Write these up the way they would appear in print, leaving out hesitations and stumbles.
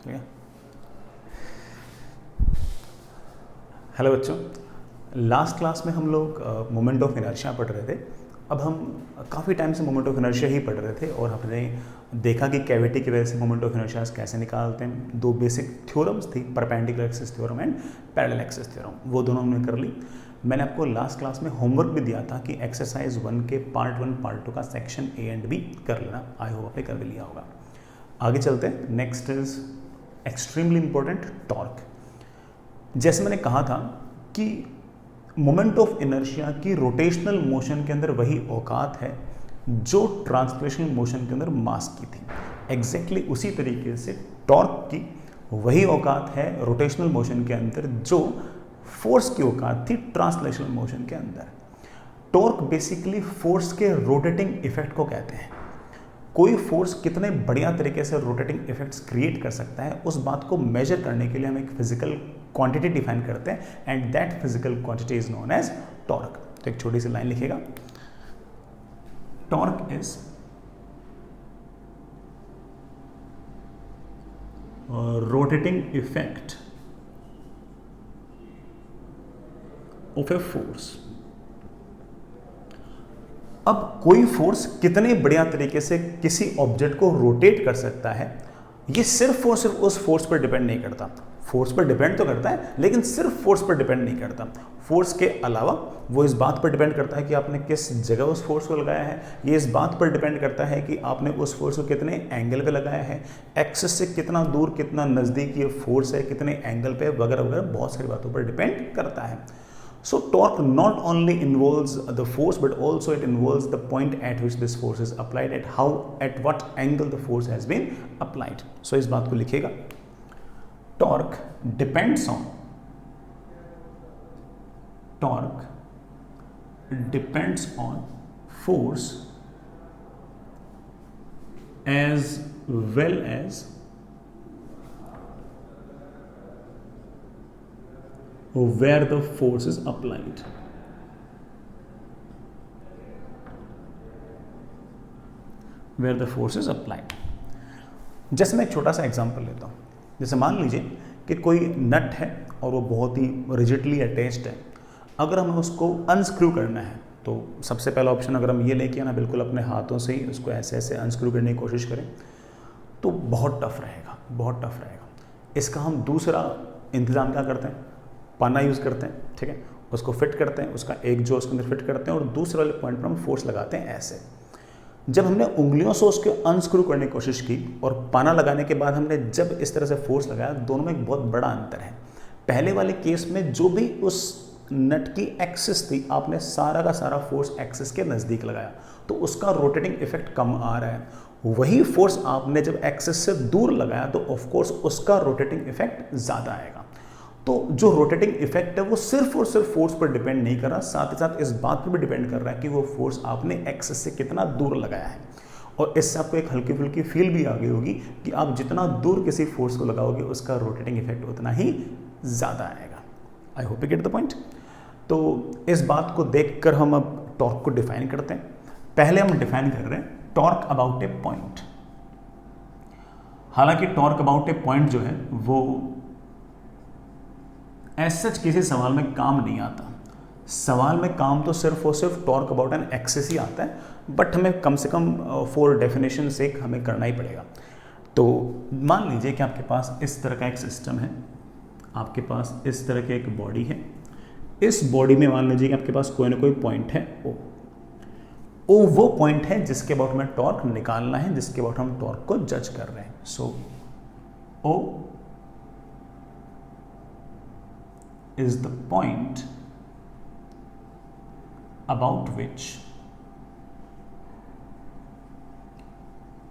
ठीक है। हेलो बच्चों, लास्ट क्लास में हम लोग मोमेंट ऑफ इनर्शिया पढ़ रहे थे। अब हम काफ़ी टाइम से मोमेंट ऑफ इनर्शिया ही पढ़ रहे थे और हमने देखा कि कैविटी की वजह से मोमेंट ऑफ इनर्शिया कैसे निकालते हैं। दो बेसिक थ्योरम्स थी, perpendicular axis theorem and parallel axis theorem, वो दोनों हमने कर ली। मैंने आपको लास्ट क्लास में होमवर्क भी दिया था कि एक्सरसाइज 1 के पार्ट 1 पार्ट 2 का सेक्शन ए एंड बी कर लेना। आई होप आपने कर भी लिया होगा। आगे चलते हैं। Next is extremely important, torque. जैसे मैंने कहा था कि मोमेंट ऑफ इनर्शिया की रोटेशनल मोशन के अंदर वही औकात है जो ट्रांसलेशनल मोशन के अंदर मास की थी। एग्जैक्टली उसी तरीके से टॉर्क की वही औकात है रोटेशनल मोशन के अंदर जो फोर्स की औकात थी ट्रांसलेशनल मोशन के अंदर। टॉर्क बेसिकली फोर्स के रोटेटिंग इफेक्ट को कहते हैं। कोई फोर्स कितने बढ़िया तरीके से रोटेटिंग इफेक्ट्स क्रिएट कर सकता है, उस बात को मेजर करने के लिए हम एक फिजिकल क्वांटिटी डिफाइन करते हैं and that physical quantity is known as torque. तो एक छोटी सी लाइन लिखिएगा, torque is rotating effect of a force. अब कोई फोर्स कितने बढ़िया तरीके से किसी ऑब्जेक्ट को रोटेट कर सकता है, ये सिर्फ और सिर्फ उस फोर्स पर डिपेंड नहीं करता। फोर्स पर डिपेंड तो करता है लेकिन सिर्फ फोर्स पर डिपेंड नहीं करता। फोर्स के अलावा वो इस बात पर डिपेंड करता है कि आपने किस जगह उस फोर्स को लगाया है। ये इस बात पर डिपेंड करता है कि आपने उस फोर्स को कितने एंगल पे लगाया है, एक्सिस से कितना दूर कितना नज़दीक ये फोर्स है, कितने एंगल पे, वगैरह वगैरह बहुत सारी बातों पर डिपेंड करता है। So torque not only involves the force but also it involves the point at which this force is applied, at what angle the force has been applied. So इस बात को लिखिएगा, torque depends on force as well as where the force is applied. Where the force is applied. जैसे मैं एक छोटा सा example लेता हूँ। जैसे मान लीजिए कि कोई नट है और वो बहुत ही रिजिडली अटैच्ड है। अगर हमें उसको अनस्क्रू करना है तो सबसे पहला ऑप्शन अगर हम ये लेके आना, बिल्कुल अपने हाथों से ही उसको ऐसे ऐसे अनस्क्रू करने की कोशिश करें तो बहुत टफ रहेगा, बहुत टफ रहेगा। इसका हम दूसरा इंतज़ाम क्या करते हैं, पाना यूज़ करते हैं। ठीक है, उसको फिट करते हैं, उसका एक जो उसके अंदर फिट करते हैं और दूसरे वाले पॉइंट पर हम फोर्स लगाते हैं ऐसे। जब हमने उंगलियों से उसको अनस्क्रू करने की कोशिश की और पाना लगाने के बाद हमने जब इस तरह से फोर्स लगाया, दोनों में एक बहुत बड़ा अंतर है। पहले वाले केस में जो भी उस नट की एक्सिस थी, आपने सारा का सारा फोर्स एक्सिस के नज़दीक लगाया तो उसका रोटेटिंग इफेक्ट कम आ रहा है। वही फोर्स आपने जब एक्सिस से दूर लगाया तो ऑफकोर्स उसका रोटेटिंग इफेक्ट ज़्यादा आएगा। तो जो रोटेटिंग इफेक्ट है वो सिर्फ और सिर्फ फोर्स पर डिपेंड नहीं कर रहा, साथ ही साथ इस बात पर भी डिपेंड कर रहा है कि वो फोर्स आपने एक्सिस से कितना दूर लगाया है। और इससे आपको एक हल्की फुल्की फील भी आ गई होगी कि आप जितना दूर किसी फोर्स को लगाओगे उसका रोटेटिंग इफेक्ट उतना ही ज़्यादा आएगा। आई hope you get the point. तो इस बात को देखकर हम अब टॉर्क को डिफाइन करते हैं। पहले हम डिफाइन कर रहे हैं टॉर्क अबाउट ए पॉइंट। हालांकि टॉर्क अबाउट ए पॉइंट जो है वो एज सच किसी सवाल में काम नहीं आता। सवाल में काम तो सिर्फ और सिर्फ टॉर्क अबाउट एन एक्सिस ही आता है, बट हमें कम से कम फॉर डेफिनेशन से हमें करना ही पड़ेगा। तो मान लीजिए कि आपके पास इस तरह का एक सिस्टम है, आपके पास इस तरह की एक बॉडी है। इस बॉडी में मान लीजिए कि आपके पास कोई ना कोई पॉइंट है ओ वो पॉइंट है जिसके अबाउट हमें टॉर्क निकालना है, जिसके अबाउट हम टॉर्क को जज कर रहे हैं। सो ओ is the point about which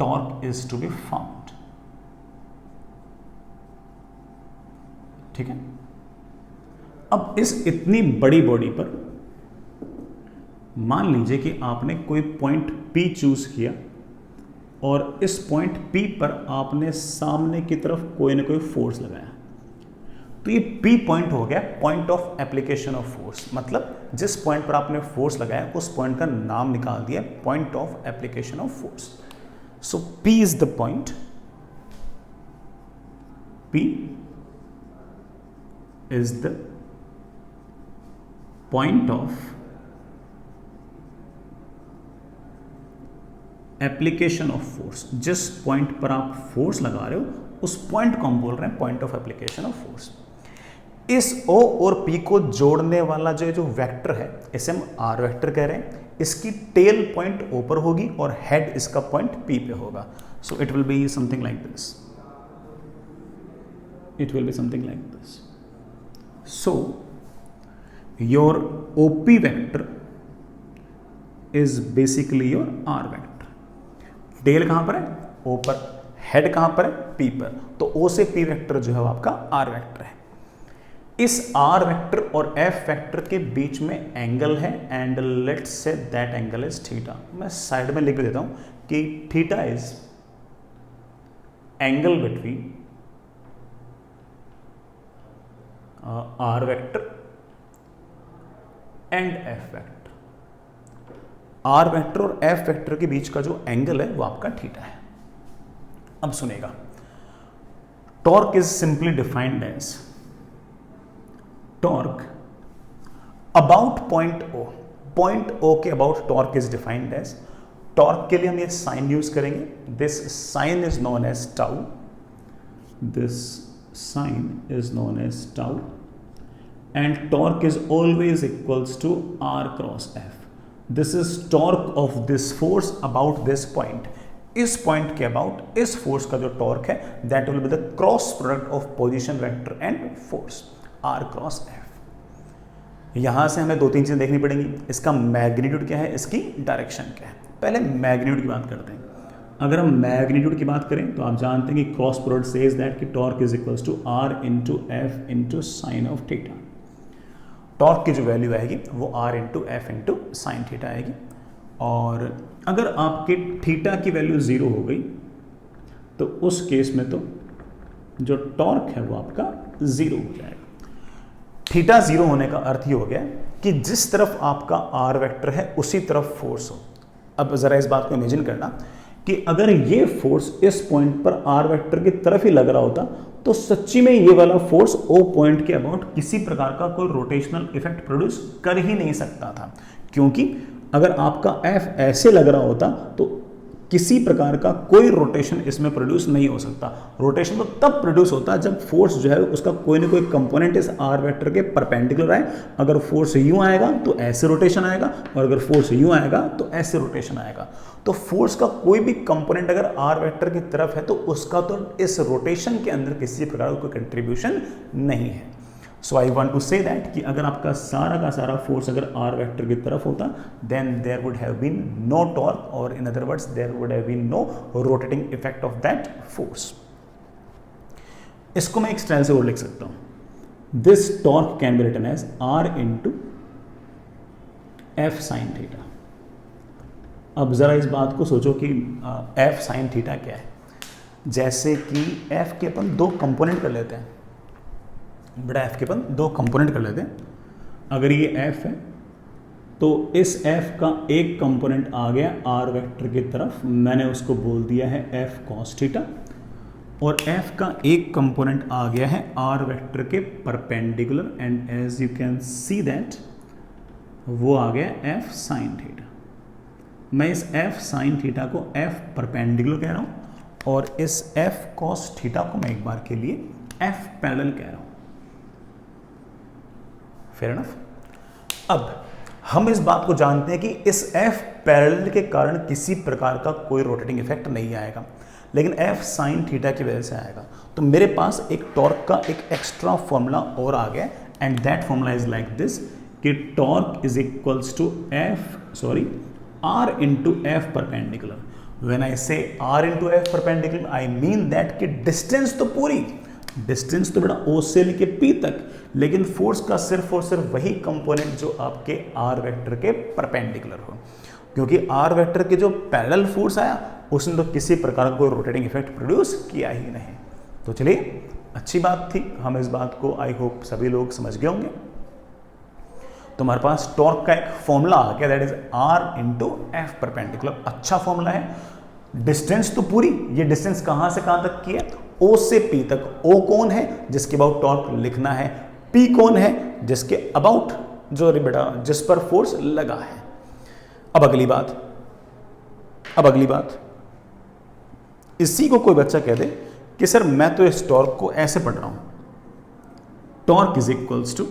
torque is to be found. ठीक है, अब इस इतनी बड़ी बॉडी पर मान लीजिए कि आपने कोई पॉइंट P चूज किया और इस पॉइंट P पर आपने सामने की तरफ कोई ना कोई फोर्स लगाया। तो ये P पॉइंट हो गया point of application of force, मतलब जिस पॉइंट पर आपने फोर्स लगाया उस पॉइंट का नाम निकाल दिया point of application of force. So P is the point P is the point of application of force. जिस पॉइंट पर आप फोर्स लगा रहे हो उस पॉइंट को हम बोल रहे हैं point of application of force. इस O और P को जोड़ने वाला जो वेक्टर है इसे हम R वेक्टर कह रहे हैं। इसकी टेल पॉइंट O पर होगी और हेड इसका पॉइंट P पे होगा। So it will be something like this, it will be something like this. So your OP vector is basically your R vector. Tail कहां पर है? O पर। हेड कहां पर है? P पर। तो O से P वेक्टर जो है वो आपका R वेक्टर है। इस R वेक्टर और F वेक्टर के बीच में एंगल है and let's say that angle is theta. मैं साइड में लिख देता हूं कि theta is angle between R vector and F vector. R vector और F वेक्टर के बीच का जो एंगल है वो आपका थीटा है। अब सुनेगा, torque is simply defined as torque about point O। Point O के about torque is defined as, torque के लिए हम ये साइन यूज करेंगे। This sign is known as tau, this sign is known as tau and torque is always equals to R cross F। This is torque of this force about this point. इस point के about इस force का जो torque है that will be the cross product of position vector and force R cross F। यहां से हमें दो तीन चीजें देखनी पड़ेंगी। इसका मैग्नीट्यूड क्या है, इसकी डायरेक्शन क्या है। पहले मैग्नीट्यूड की बात करते हैं। अगर हम मैग्नीट्यूड की बात करें तो आप जानते हैं कि क्रॉस प्रोडक्ट सेज दैट कि torque is equals to R into F into sine of theta. Torque की जो वैल्यू आएगी वो R into F into sine theta आएगी। और अगर आपके थीटा की वैल्यू 0 हो गई तो उस केस में तो जो टॉर्क है वो आपका 0 हो जाएगा। थीटा 0 होने का अर्थ ये हो गया कि जिस तरफ आपका R वेक्टर है उसी तरफ फोर्स हो। अब जरा इस बात को इमेजिन करना कि अगर ये फोर्स इस पॉइंट पर R वेक्टर की तरफ ही लग रहा होता तो सच्ची में ये वाला फोर्स O पॉइंट के अबाउट किसी प्रकार का कोई रोटेशनल इफेक्ट प्रोड्यूस कर ही नहीं सकता था, क्योंकि अगर आपका F ऐसे लग रहा होता तो किसी प्रकार का कोई रोटेशन इसमें प्रोड्यूस नहीं हो सकता। रोटेशन तो तब प्रोड्यूस होता है जब फोर्स जो है उसका कोई ना कोई कंपोनेंट इस R वेक्टर के परपेंडिकुलर आए। अगर फोर्स यूं आएगा तो ऐसे रोटेशन आएगा और अगर फोर्स यूं आएगा तो ऐसे रोटेशन आएगा। तो फोर्स का कोई भी कंपोनेंट अगर R वेक्टर की तरफ है तो उसका तो इस रोटेशन के अंदर किसी प्रकार का कोई कंट्रीब्यूशन नहीं है। So I want to say that कि अगर आपका सारा का सारा फोर्स अगर R वेक्टर की तरफ होता then there would have been no torque, और in other words there would have been no rotating effect of that force. इसको मैं एक स्टाइल से और लिख सकता हूं। This torque can be written as R into F sine theta. अब जरा इस बात को सोचो कि F साइन थीटा क्या है। जैसे कि F के अपन दो कंपोनेंट कर लेते हैं, बड़ा F के अपन दो कंपोनेंट कर लेते हैं। अगर ये F है तो इस F का एक कंपोनेंट आ गया R वेक्टर की तरफ, मैंने उसको बोल दिया है F cos थीटा, और F का एक कंपोनेंट आ गया है R वेक्टर के perpendicular and as you can see that वो आ गया F साइन थीटा। मैं इस F साइन थीटा को F परपेंडिकुलर कह रहा हूं और इस F cos थीटा को मैं एक बार के लिए F पैरेलल कह रहा हूं। Fair enough. अब हम इस बात को जानते हैं कि इस F पैरेलल के कारण किसी प्रकार का कोई रोटेटिंग इफेक्ट नहीं आएगा, लेकिन F साइन थीटा की वजह से आएगा। तो मेरे पास एक टॉर्क का एक एक्स्ट्रा फॉर्मूला और आ गया and that formula is like this कि torque is equals to R into F perpendicular. When I say R into F perpendicular I mean that कि डिस्टेंस तो पूरी, डिस्टेंस तो बड़ा O से लेके P तक, लेकिन फोर्स का सिर्फ और सिर्फ वही कंपोनेंट जो आपके R वेक्टर के परपेंडिकुलर हो, क्योंकि R वेक्टर के जो पैरेलल फोर्स आया उसने तो किसी प्रकार का कोई रोटेटिंग इफेक्ट प्रोड्यूस किया ही नहीं। तो चलिए अच्छी बात थी, हम इस बात को आई होप सभी लोग समझ गए होंगे। तो हमारे पास टॉर्क का एक फॉर्मूला आ गया that is R into F perpendicular. अच्छा फॉर्मूला है। डिस्टेंस तो पूरी, ये डिस्टेंस कहां से कहां तक की है, ओ से पी तक, ओ कौन है जिसके अबाउट टॉर्क लिखना है, पी कौन है जिसके अबाउट जो बेटा जिस पर फोर्स लगा है। अब अगली बात, इसी को कोई बच्चा कह दे कि सर मैं तो इस टॉर्क को ऐसे पढ़ रहा हूं, torque is equals to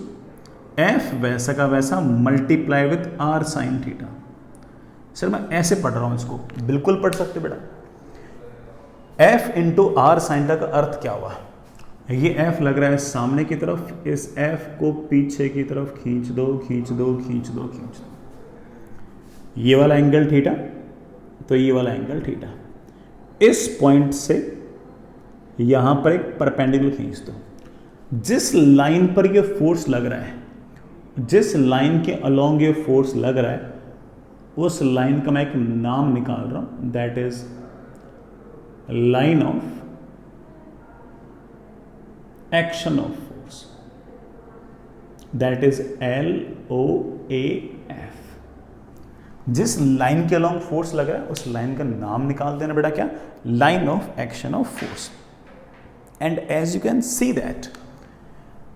F वैसा का वैसा multiply with R sine theta. Sir मैं ऐसे पढ़ रहा हूं, इसको बिल्कुल पढ़ सकते बेटा। F into R sine theta का अर्थ क्या हुआ, ये एफ लग रहा है सामने की तरफ, इस एफ को पीछे की तरफ खींच दो खींच दो खींच दो खींच दो, ये वाला एंगल थीटा, तो ये वाला एंगल थीटा, इस पॉइंट से यहां पर एक परपेंडिकुलर खींच दो। जिस लाइन पर ये फोर्स लग रहा है, जिस लाइन के अलोंग ये फोर्स लग रहा है, उस लाइन का मैं एक नाम निकाल रहा हूं, that is line of action of force, that is LOAF। जिस लाइन के अलोंग फोर्स लग रहा है उस लाइन का नाम निकाल देना बेटा, क्या, line of action of force. And as you can see that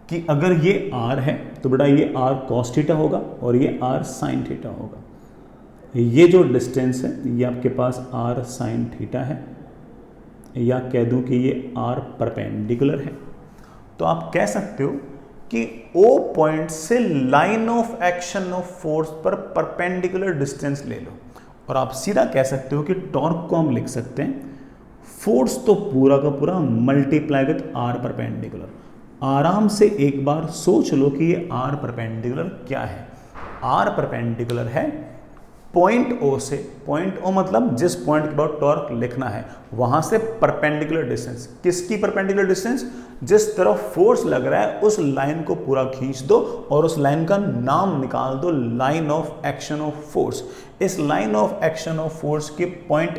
कि अगर ये R है तो बेटा ये R cos थीटा होगा और ये R sin थीटा होगा। ये जो डिस्टेंस है ये आपके पास R sin थीटा है, या कह दूं कि ये R परपेंडिकुलर है। तो आप कह सकते हो कि O पॉइंट से line of action of force पर परपेंडिकुलर डिस्टेंस ले लो, और आप सीधा कह सकते हो कि टॉर्क को हम लिख सकते हैं फोर्स तो पूरा का पूरा मल्टीप्लाई विथ R परपेंडिकुलर। आराम से एक बार सोच लो कि ये R परपेंडिकुलर क्या है। R परपेंडिकुलर है पॉइंट O से, पॉइंट O मतलब जिस पॉइंट के अबाउट टॉर्क लिखना है वहां से परपेंडिकुलर डिस्टेंस। किसकी परपेंडिकुलर डिस्टेंस, जिस तरफ फोर्स लग रहा है उस लाइन को पूरा खींच दो और उस लाइन का नाम निकाल दो, line of action of force. इस line of action of force के पॉइंट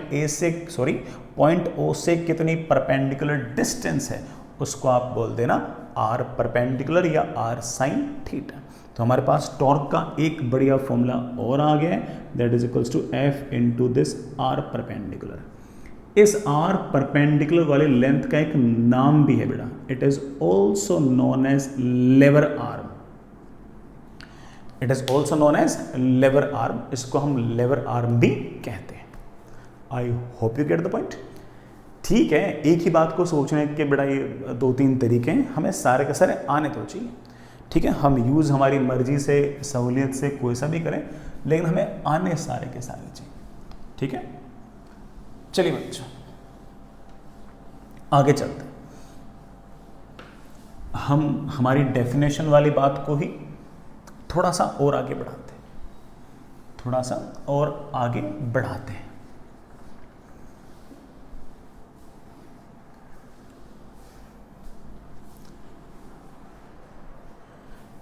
O से कितनी परपेंडिकुलर डिस्टेंस है उसको आप बोल देना R परपेंडिकुलर या R sin थीटा। तो हमारे पास टॉर्क का एक बढ़िया फॉर्मूला और आ गया है, that is equals to F into this R perpendicular. इस R परपेंडिकुलर वाले लेंथ का एक नाम भी है बेटा, it is also known as lever arm. It is also known as lever arm, इसको हम लेवर आर्म भी कहते हैं। I hope you get the point. ठीक है, एक ही बात को सोचने के बेटा ये 2-3 तरीके हैं, हमें सारे के सारे आने तो चाहिए। ठीक है, हम यूज़ हमारी मर्जी से सहूलियत से कोई सा भी करें, लेकिन हमें आने सारे के सारे चाहिए। ठीक है, चलिए बच्चों आगे चलते हैं। हम हमारी डेफिनेशन वाली बात को ही थोड़ा सा और आगे बढ़ाते हैं, थोड़ा सा और आगे बढ़ाते हैं।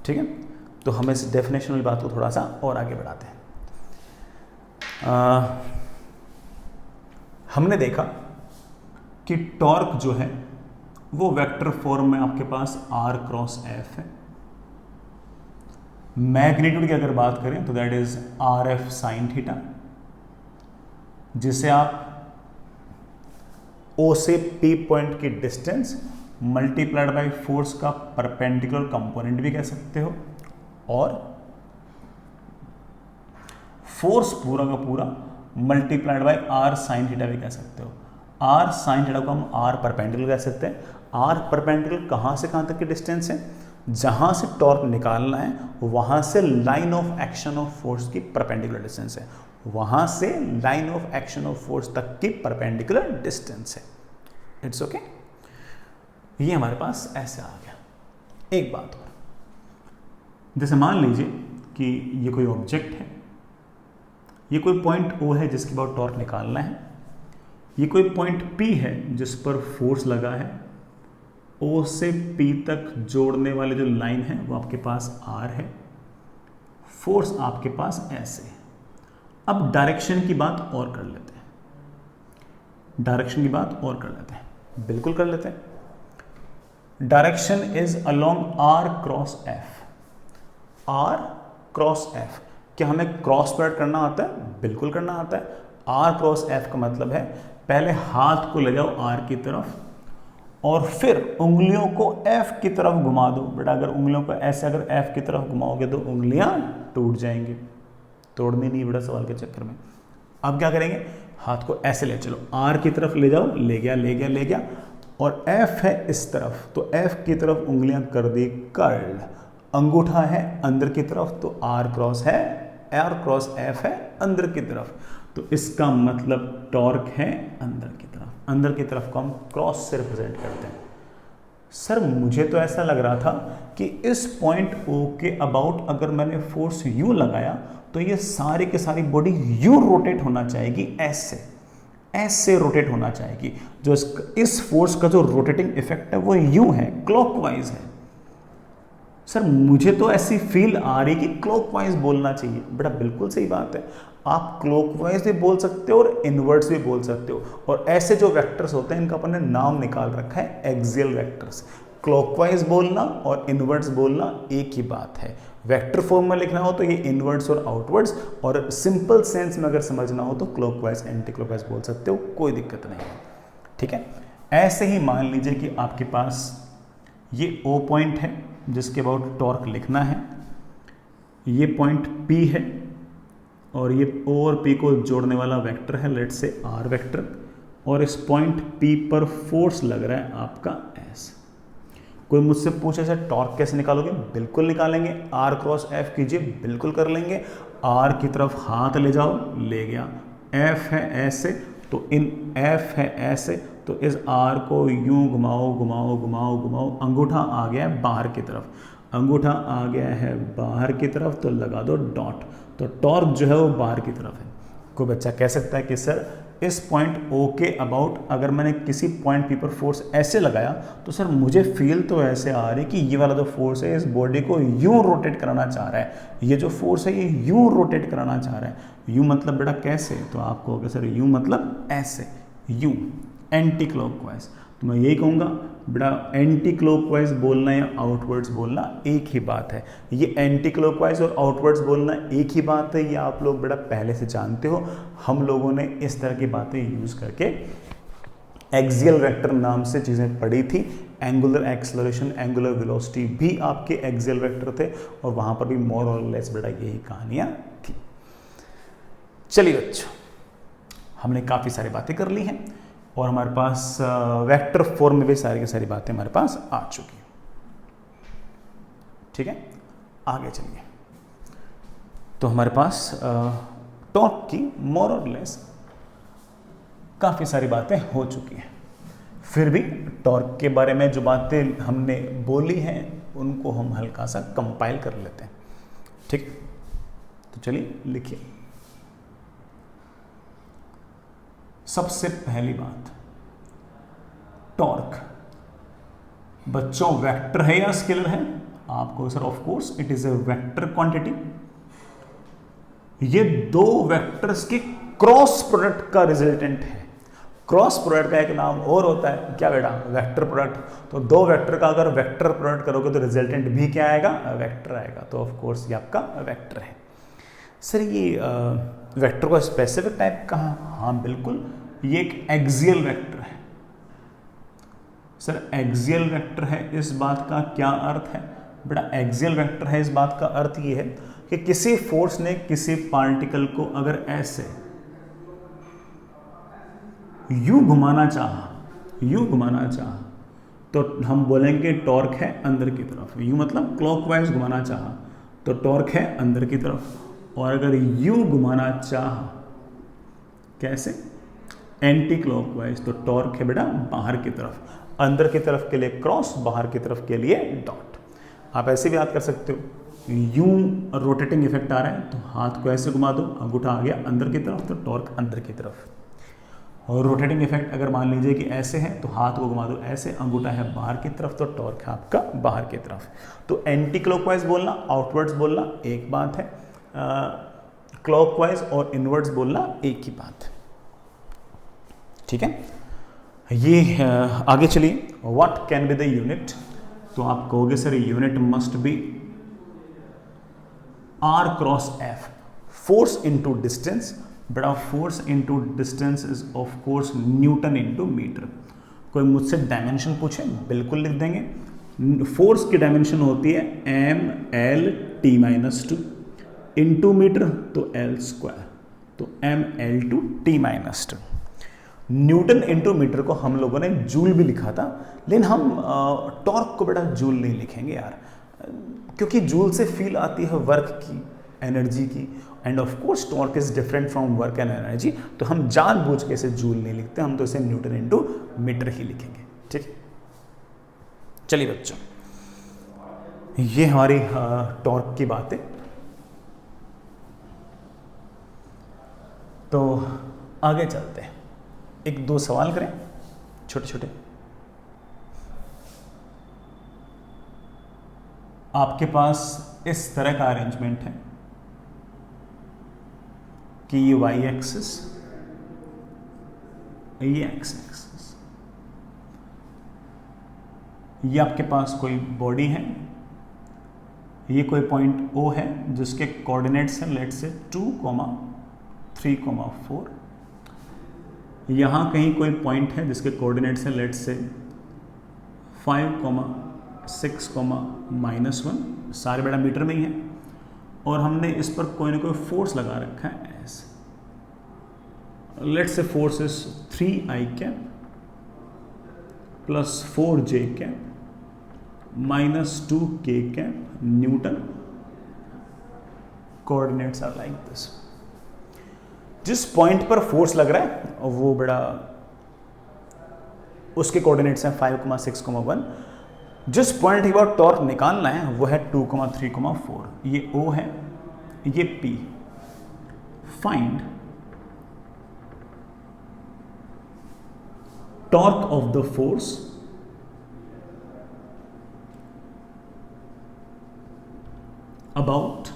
ठीक है, तो हम इस डेफिनेशन वाली बात को थोड़ा सा और आगे बढ़ाते हैं। हमने देखा कि टॉर्क जो है वो वेक्टर फॉर्म में आपके पास R क्रॉस F है। मैग्नीट्यूड की अगर बात करें तो that is RF sine theta, जिसे आप O से P पॉइंट की डिस्टेंस मल्टीप्लाइड बाय फोर्स का परपेंडिकुलर कंपोनेंट भी कह सकते हो, और फोर्स पूरा का पूरा multiplied by R sine theta भी कह सकते हो। R साइन थीटा को हम R परपेंडिकुलर कह सकते हैं। R परपेंडिकुलर कहां से कहां तक की डिस्टेंस है, जहां से टॉर्क निकालना है वहां से line of action of force की परपेंडिकुलर डिस्टेंस है, वहां से line of action of force तक की परपेंडिकुलर डिस्टेंस है। इट्स ओके, ये हमारे पास ऐसे आ गया। एक बात और, जैसे मान लीजिए कि ये कोई ऑब्जेक्ट है, ये कोई पॉइंट O है जिसके बाद टॉर्क निकालना है, ये कोई पॉइंट P है जिस पर फोर्स लगा है, O से P तक जोड़ने वाले जो लाइन है वो आपके पास R है, फोर्स आपके पास ऐसे है। अब डायरेक्शन की बात और कर लेते हैं, डायरेक्शन की बात और कर लेते हैं, बिल्कुल कर लेते हैं। Direction is along R cross F। R cross F, क्या हमें क्रॉस प्रोडक्ट करना आता है? बिल्कुल करना आता है। R क्रॉस F का मतलब है पहले हाथ को ले जाओ R की तरफ और फिर उंगलियों को F की तरफ घुमा दो। बेटा अगर उंगलियों को ऐसे अगर F की तरफ घुमाओगे तो उंगलियां टूट जाएंगी, तोड़नी नहीं बेटा सवाल के चक्कर में। अब क्या करेंगे, हाथ को ऐसे ले चलो, R की तरफ ले जाओ, ले गया ले गया ले गया, और F है इस तरफ, तो F की तरफ उंगलियां कर दी कर्ल्ड, अंगूठा है अंदर की तरफ, तो R क्रॉस है, R क्रॉस F है अंदर की तरफ, तो इसका मतलब टॉर्क है अंदर की तरफ। अंदर की तरफ को हम क्रॉस से रिप्रेजेंट करते हैं। सर मुझे तो ऐसा लग रहा था कि इस पॉइंट O के अबाउट अगर मैंने फोर्स U लगाया तो ये सारी के सारी बॉडी U रोटेट होना चाहेगी, ऐसे रोटेट होना चाहेगी। जो इस फोर्स का जो रोटेटिंग इफेक्ट है वो U है, क्लॉकवाइज है। सर मुझे तो ऐसी फील आ रही कि क्लॉकवाइज बोलना चाहिए। बेटा बिल्कुल सही बात है, आप क्लॉकवाइज भी बोल सकते हो और इनवर्ट्स भी बोल सकते हो, और ऐसे जो वेक्टर्स होते हैं इनका अपन ने नाम निकाल रखा है एक्सियल वेक्टर्स। क्लॉकवाइज बोलना और इनवर्ट्स बोलना एक ही बात है। वेक्टर फॉर्म में लिखना हो तो ये इनवर्ट्स और आउटवर्ड्स, और सिंपल सेंस में अगर समझना हो तो क्लॉकवाइज एंटी क्लॉकवाइज बोल सकते हो, कोई दिक्कत नहीं है। ठीक है, ऐसे ही मान लीजिए कि आपके पास ये O पॉइंट है जिसके अबाउट टॉर्क लिखना है, ये पॉइंट P है और ये O और P को जोड़ने वाला वेक्टर है, लेट्स से R वेक्टर, और इस पॉइंट P पर फोर्स लग रहा है आपका S। कोई मुझसे पूछे सर टॉर्क कैसे निकालोगे? बिल्कुल निकालेंगे, R क्रॉस F कीजिए, बिल्कुल कर लेंगे। R की तरफ हाथ ले जाओ, ले गया, F है ऐसे, तो इन F है ऐसे, तो इस R को यूं घुमाओ घुमाओ घुमाओ घुमाओ, अंगूठा आ गया है बाहर की तरफ, अंगूठा आ गया है बाहर की तरफ, तो लगा दो डॉट, तो टॉर्क जो है वो बाहर की तरफ है। कोई बच्चा कह सकता है कि सर इस पॉइंट O के अबाउट अगर मैंने किसी पॉइंट P पर फोर्स ऐसे लगाया तो सर मुझे फील तो ऐसे आ रही कि ये वाला जो फोर्स है इस बॉडी को यूं रोटेट कराना चाह रहा है, ये जो फोर्स है ये यूं रोटेट कराना चाह रहा है। यूं मतलब बेटा कैसे? तो आपको होगा सर यूं मतलब ऐसे, यूं एंटी क्लॉकवाइज। तो मैं यही कहूँगा बेटा एंटी क्लॉकवाइज बोलना या आउटवर्ड्स बोलना एक ही बात है। ये एंटी क्लॉकवाइज और आउटवर्ड्स बोलना एक ही बात है, ये आप लोग बेटा पहले से जानते हो। हम लोगों ने इस तरह की बातें यूज़ करके एक्सियल वेक्टर नाम से चीज़ें पढ़ी थी। एंगुलर एक्सेलरेशन, एंगुलर वेलोसिटी भी आपके एक्सियल वेक्टर थे, और वहाँ पर भी मोर और लेस बेटा यही कहानियाँ थी। चलिए बच्चों, हमने काफ़ी सारी बातें कर ली हैं और हमारे पास वेक्टर फॉर्म में भी सारी की सारी बातें हमारे पास आ चुकी हैं। ठीक है, आगे चलिए। तो हमारे पास टॉर्क की मोर और लेस काफ़ी सारी बातें हो चुकी हैं। फिर भी टॉर्क के बारे में जो बातें हमने बोली हैं उनको हम हल्का सा कंपाइल कर लेते हैं। ठीक, तो चलिए लिखिए। सबसे पहली बात, टॉर्क बच्चों वेक्टर है या स्केलर है? आपको sir of course it is a vector quantity. ये दो वेक्टर्स के क्रॉस प्रोडक्ट का रिजल्टेंट है। क्रॉस प्रोडक्ट का एक नाम और होता है क्या बेटा? Vector product. तो दो वेक्टर का अगर वेक्टर प्रोडक्ट करोगे तो रिजल्टेंट भी क्या आएगा? वेक्टर आएगा। तो ऑफ कोर्स ये आपका वेक्टर है। सर ये वेक्टर का स्पेसिफिक टाइप कहाँ? हाँ बिल्कुल, ये एक एक्सियल वेक्टर है। सर एक्सियल वेक्टर है, इस बात का क्या अर्थ है? बेटा एक्सियल वेक्टर है, इस बात का अर्थ ये है कि किसी फोर्स ने किसी पार्टिकल को अगर ऐसे यूं घुमाना चाहा, तो हम बोलेंगे टॉर्क है अंदर की तरफ। यूं मतलब क्लॉकवाइज घुमाना चाहा तो टॉर्क है अंदर की तरफ, और अगर यूं घुमाना चाहा कैसे? एंटी क्लॉकवाइज, तो टॉर्क है बेटा बाहर की तरफ। अंदर की तरफ के लिए क्रॉस, बाहर की तरफ के लिए डॉट। आप ऐसे भी याद कर सकते हो, यूं रोटेटिंग इफेक्ट आ रहा है तो हाथ को ऐसे घुमा दो, अंगूठा आ गया अंदर की तरफ तो टॉर्क अंदर की तरफ। और रोटेटिंग इफेक्ट अगर मान लीजिए कि ऐसे है तो हाथ को घुमा दो ऐसे, अंगूठा है बाहर की तरफ तो टॉर्क है आपका बाहर की तरफ। तो एंटी क्लॉकवाइज बोलना, आउटवर्ड्स बोलना एक बात है, क्लॉकवाइज और इनवर्ड्स बोलना एक ही बात है। ठीक है, ये आगे चलिए। What can be the unit? तो आप कहोगे sir unit must be R cross F, force into distance. बेटा force into distance is of course newton into metre. कोई मुझसे डायमेंशन पूछे बिल्कुल लिख देंगे। फोर्स की डायमेंशन होती है mL(T-2) इंटू मीटर तो L², तो mL(T-2). न्यूटन इंटू मीटर को हम लोगों ने जूल भी लिखा था, लेकिन हम टॉर्क को बड़ा जूल नहीं लिखेंगे यार, क्योंकि जूल से फील आती है वर्क की, एनर्जी की, end of course torque is different from work and energy, तो हम जानबूझ के इसे जूल नहीं लिखते, हम तो इसे न्यूटन इंटू मीटर ही लिखेंगे। ठीक, चलिए बच्चों, ये हमारी टॉर्क की बात है। तो आगे चलते हैं, एक दो सवाल करें छोटे छोटे। आपके पास इस तरह का अरेंजमेंट है कि ये वाई एक्सिस, ये एक्स एक्सिस, ये आपके पास कोई बॉडी है, ये कोई पॉइंट O है जिसके कोऑर्डिनेट्स हैं लेट्स से 2, 3, 4। यहाँ कहीं कोई पॉइंट है जिसके कोऑर्डिनेट्स हैं लेट्स से 5, 6, -1, सारे बड़ा मीटर में ही है, और हमने इस पर कोई ना कोई फोर्स लगा रखा है ऐसे, let's say force is 3I plus 4J minus 2K newton. Coordinates are like this. जिस पॉइंट पर फोर्स लग रहा है वो बड़ा, उसके कोऑर्डिनेट्स हैं 5, 6, 1। जिस पॉइंट के बाद टॉर्क निकालना है वो है 2, 3, 4। ये O है, ये P। Find torque of the force about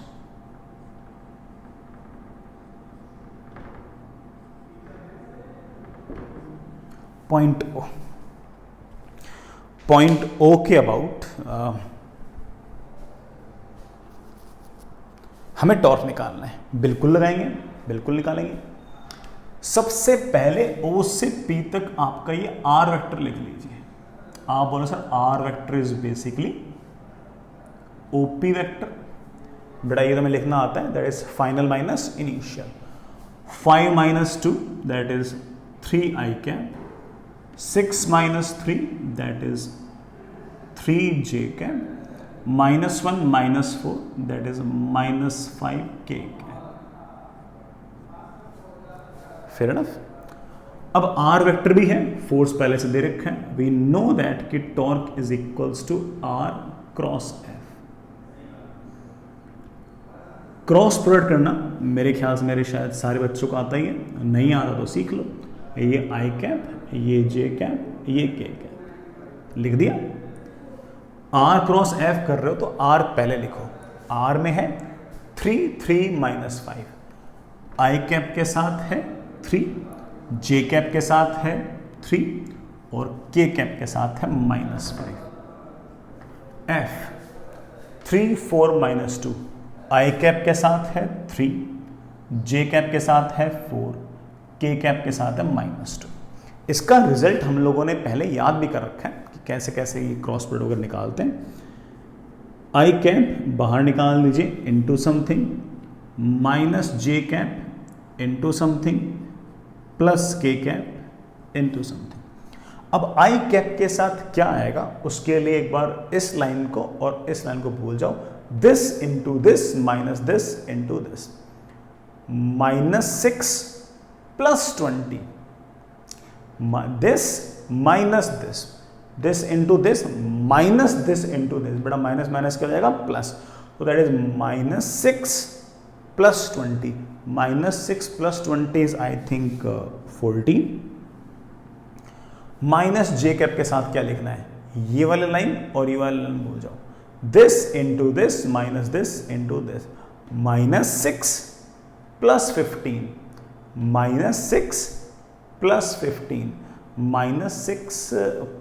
point O। Point O के अबाउट हमें टॉर्क निकालना है। बिल्कुल लगाएंगे, बिल्कुल निकालेंगे। सबसे पहले O से P तक आपका ये R वेक्टर लिख लीजिए। आप बोलो sir R vector is basically OP vector, बेटा ये तो हमें लिखना आता है, that is final minus initial. 5 - 2 that is 3I, 6 - 3 that is 3J, -1 - 4 that is -5K। Fair enough. अब R वेक्टर भी है, फोर्स पहले से दे रखा है। वी नो दैट कि torque is equals to R cross F। Cross product करना मेरे ख्याल से मेरे शायद सारे बच्चों को आता ही है, नहीं आता तो सीख लो। ये I, ये J, ये K। लिख दिया। R क्रॉस F कर रहे हो तो R पहले लिखो। R में है 3, 3 - 5, I के साथ है 3, J के साथ है 3 और K के साथ है -5। F 3, 4 - 2, I के साथ है 3, J के साथ है 4, K के साथ है -2। इसका रिजल्ट हम लोगों ने पहले याद भी कर रखा है कि कैसे कैसे ये क्रॉस प्रोडक्ट अगर निकालते हैं। I बाहर निकाल दीजिए into something, -J into something plus K into something. अब I के साथ क्या आएगा उसके लिए एक बार इस लाइन को और इस लाइन को भूल जाओ। This into this minus this into this, -6 plus 20, this minus this into this minus this into this, बेटा माइनस माइनस क्या हो जाएगा प्लस, तो that is -6 plus 20, -6 plus 20 is I think 14। Minus J के साथ क्या लिखना है, ये वाली लाइन और ये वाली लाइन भूल जाओ। This into this minus this into this, -6 plus 15, -6 plus 15, -6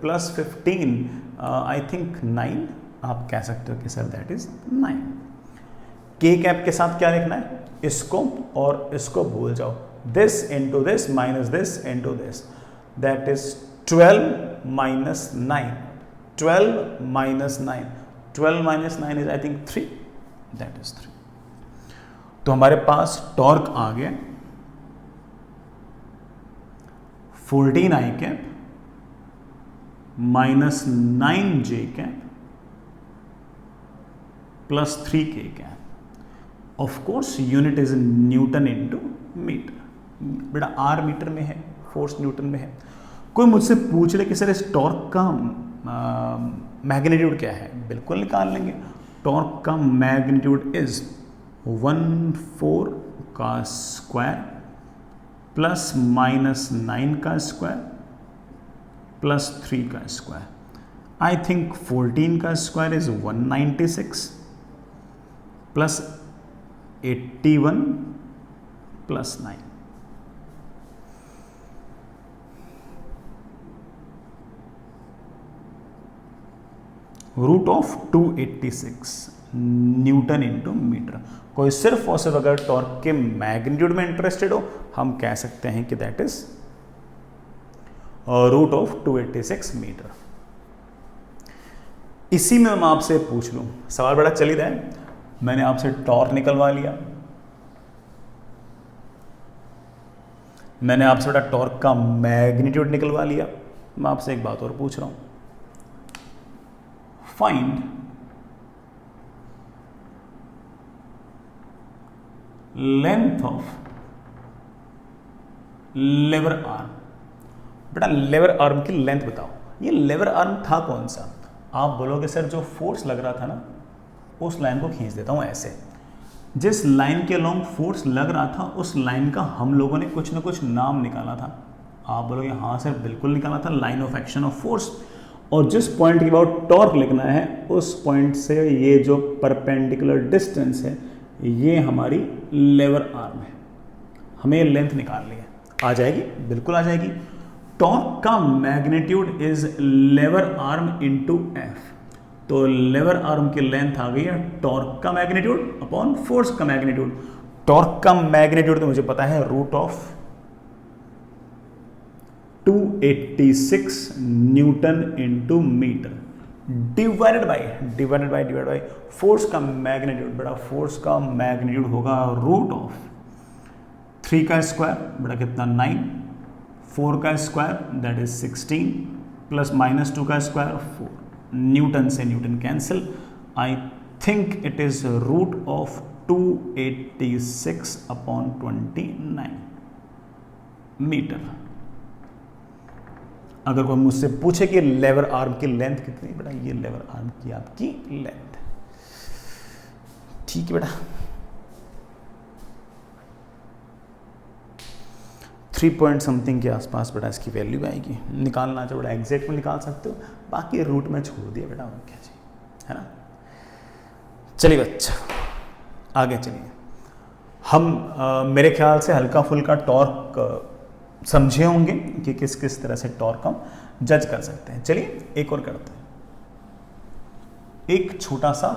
plus 15 I think 9, आप कह सकते हो कि सर दैट इज 9। K के साथ क्या लिखना है, इसको और इसको भूल जाओ। This into this minus this into this, that is 12 minus 9, 12 minus 9, 12 minus 9 is I think 3, that is 3। तो हमारे पास टॉर्क आ गया 14 i cap minus 9 j cap plus 3 k cap. Of course unit is newton into metre. बेटा r metre में है, force Newton में है। कोई मुझसे पूछ ले कि सर इस टॉर्क का मैग्नीट्यूड क्या है, बिल्कुल निकाल लेंगे। टॉर्क का मैग्नीट्यूड इज 1/4 का स्क्वायर प्लस माइनस 9 का स्क्वायर प्लस 3 का स्क्वायर। आई थिंक 14 का square is 196 plus 81 plus 9। Root of 286 newton into metre. कोई सिर्फ और सिर्फ अगर टॉर्क के मैग्नीट्यूड में इंटरेस्टेड हो, हम कह सकते हैं कि that is root of 286 metre. इसी में मैं आपसे पूछ लूं, सवाल बड़ा चल ही रहा है, मैंने आपसे टॉर्क निकलवा लिया, मैंने आपसे बड़ा टॉर्क का मैग्नीट्यूड निकलवा लिया। मैं आपसे एक बात और पूछ रहा हूं, find length of lever arm. बेटा लेवर आर्म की लेंथ बताओ। ये लेवर आर्म था कौन सा? आप बोलोगे सर जो फोर्स लग रहा था ना, उस लाइन को खींच देता हूं ऐसे। जिस लाइन के अलोंग फोर्स लग रहा था उस लाइन का हम लोगों ने कुछ ना कुछ नाम निकाला था। आप बोलोगे हाँ सर बिल्कुल निकाला था, line of action of force. और जिस पॉइंट की अबाउट टॉर्क लिखना है उस पॉइंट से ये जो परपेंडिकुलर डिस्टेंस है ये हमारी लेवर आर्म है। हमें लेंथ निकालनी है, आ जाएगी, बिल्कुल आ जाएगी। टॉर्क का magnitude is lever arm into f. तो लेवर आर्म की लेंथ आ गई है टॉर्क का मैग्नीट्यूड अपॉन फोर्स का मैग्नीट्यूड। टॉर्क का मैग्नीट्यूड तो मुझे पता है root of 286 newton into metre divided by force का मैग्नीट्यूड। बड़ा फोर्स का मैग्नीट्यूड होगा रूट ऑफ 3 का स्क्वायर, बड़ा कितना 9, 4 का square that is 16 plus minus 2 का स्क्वायर 4। न्यूटन से newton cancel. I think it is root of 286 upon 29 metre. अगर कोई मुझसे पूछे कि लेवर आर्म की लेंथ कितनी, बेटा ये लेवर आर्म की आपकी लेंथ। ठीक है बेटा, 3 पॉइंट समथिंग के आसपास बेटा इसकी वैल्यू आएगी। निकालना चाहो बेटा एग्जैक्ट में निकाल सकते हो, बाकी रूट में छोड़ दिया बेटा, और क्या चाहिए, है ना। चलिए बच्चा आगे चलिए। हम मेरे ख्याल से हल्का फुल्का टॉर्क समझे होंगे कि किस किस तरह से टॉर्क हम जज कर सकते हैं। चलिए एक और करते हैं, एक छोटा सा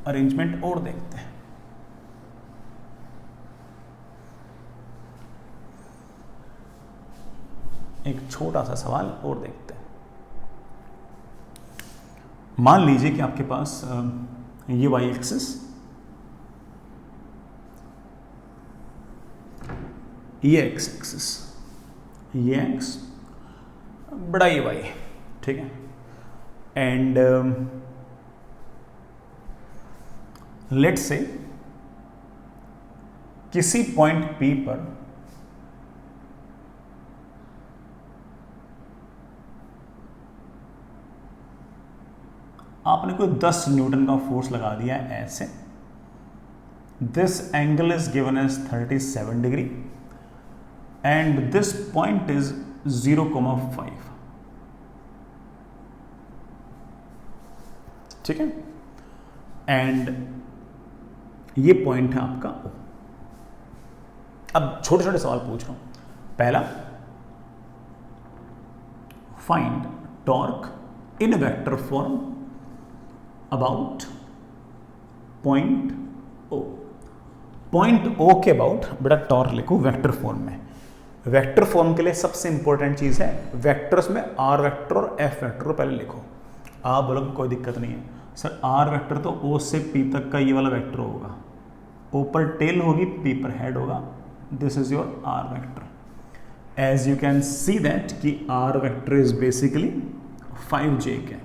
अरेंजमेंट और देखते हैं। एक छोटा सा सवाल और देखते हैं। मान लीजिए कि आपके पास ये वाई एक्सिस, ये एक्स एक्सिस, ये एक्स, बड़ा ये वाई, ठीक है। एंड लेट्स से किसी पॉइंट P पर आपने कोई 10 न्यूटन का फोर्स लगा दिया है ऐसे। This angle is given as 37 degree and this point is 0,5, ठीक है। एंड ये पॉइंट है आपका O। अब छोटे छोटे सवाल पूछ रहा हूं। पहला, find torque in vector form about point O। Point O के अबाउट बेटा टॉर्क लिखो वेक्टर फॉर्म में। वेक्टर फॉर्म के लिए सबसे इंपॉर्टेंट चीज़ है वेक्टर्स में आर वेक्टर और एफ वेक्टर पहले लिखो। आप बोलोगे कोई दिक्कत नहीं है सर, आर वेक्टर तो ओ से पी तक का ये वाला वेक्टर होगा, ओ पर टेल होगी, पी पर हेड होगा, this is your r vector. As you can see that कि r vector is basically 5j cap.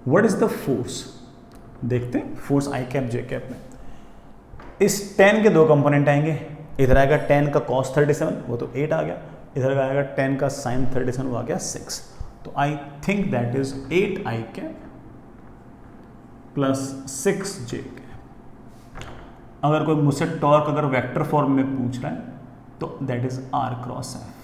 What is the force, देखते हैं force i cap j cap में। इस 10 के दो कंपोनेंट आएंगे, इधर आएगा 10 का cos 37 वो तो 8 आ गया, इधर आएगा 10 का sin 37 वो आ गया 6। तो I think that is 8i cap plus 6j cap. अगर कोई मुझसे टॉर्क अगर वेक्टर फॉर्म में पूछ रहा है तो that is r cross f।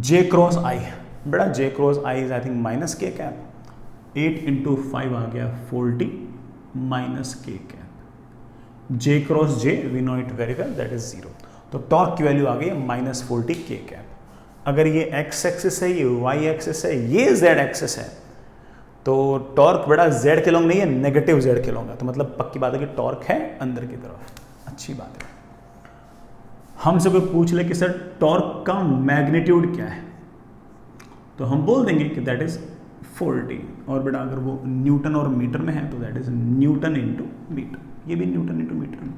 j cross i, बेटा j cross i is I think minus k cap, 8 into 5 आ गया 40 minus k cap. j cross j we know it very well that is 0। तो torque की value आ गई minus 40 k cap. अगर ये x axis है, ये y एक्सिस है, ये z एक्सिस है, तो टॉर्क बेटा z के लॉन्ग नहीं है, नेगेटिव z के लॉन्ग है। तो मतलब पक्की बात है कि टॉर्क है अंदर की तरफ। अच्छी बात है। हमसे कोई पूछ ले कि सर टॉर्क का मैग्नीट्यूड क्या है, तो हम बोल देंगे कि दैट इज 40। और बेटा अगर वो न्यूटन और मीटर में है तो that is newton into metre, ये भी न्यूटन इंटू मीटर में।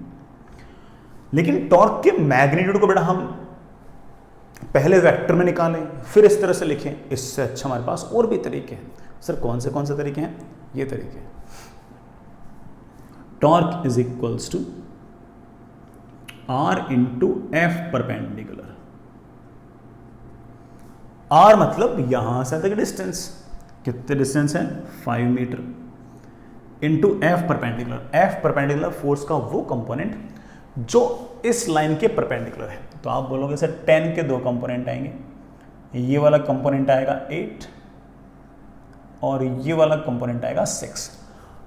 लेकिन टॉर्क के मैग्नीट्यूड को बेटा हम पहले वेक्टर में निकालें फिर इस तरह से लिखें, इससे अच्छा हमारे पास और भी तरीके हैं। सर कौन से तरीके हैं? ये तरीके, torque is equals to r into f perpendicular. R मतलब यहां से तक डिस्टेंस, कितने डिस्टेंस है 5 metre, into f perpendicular. F perpendicular force का वो कंपोनेंट जो इस लाइन के परपेंडिकुलर है। तो आप बोलोगे सर 10 के दो कंपोनेंट आएंगे, ये वाला कंपोनेंट आएगा 8 और ये वाला कंपोनेंट आएगा 6।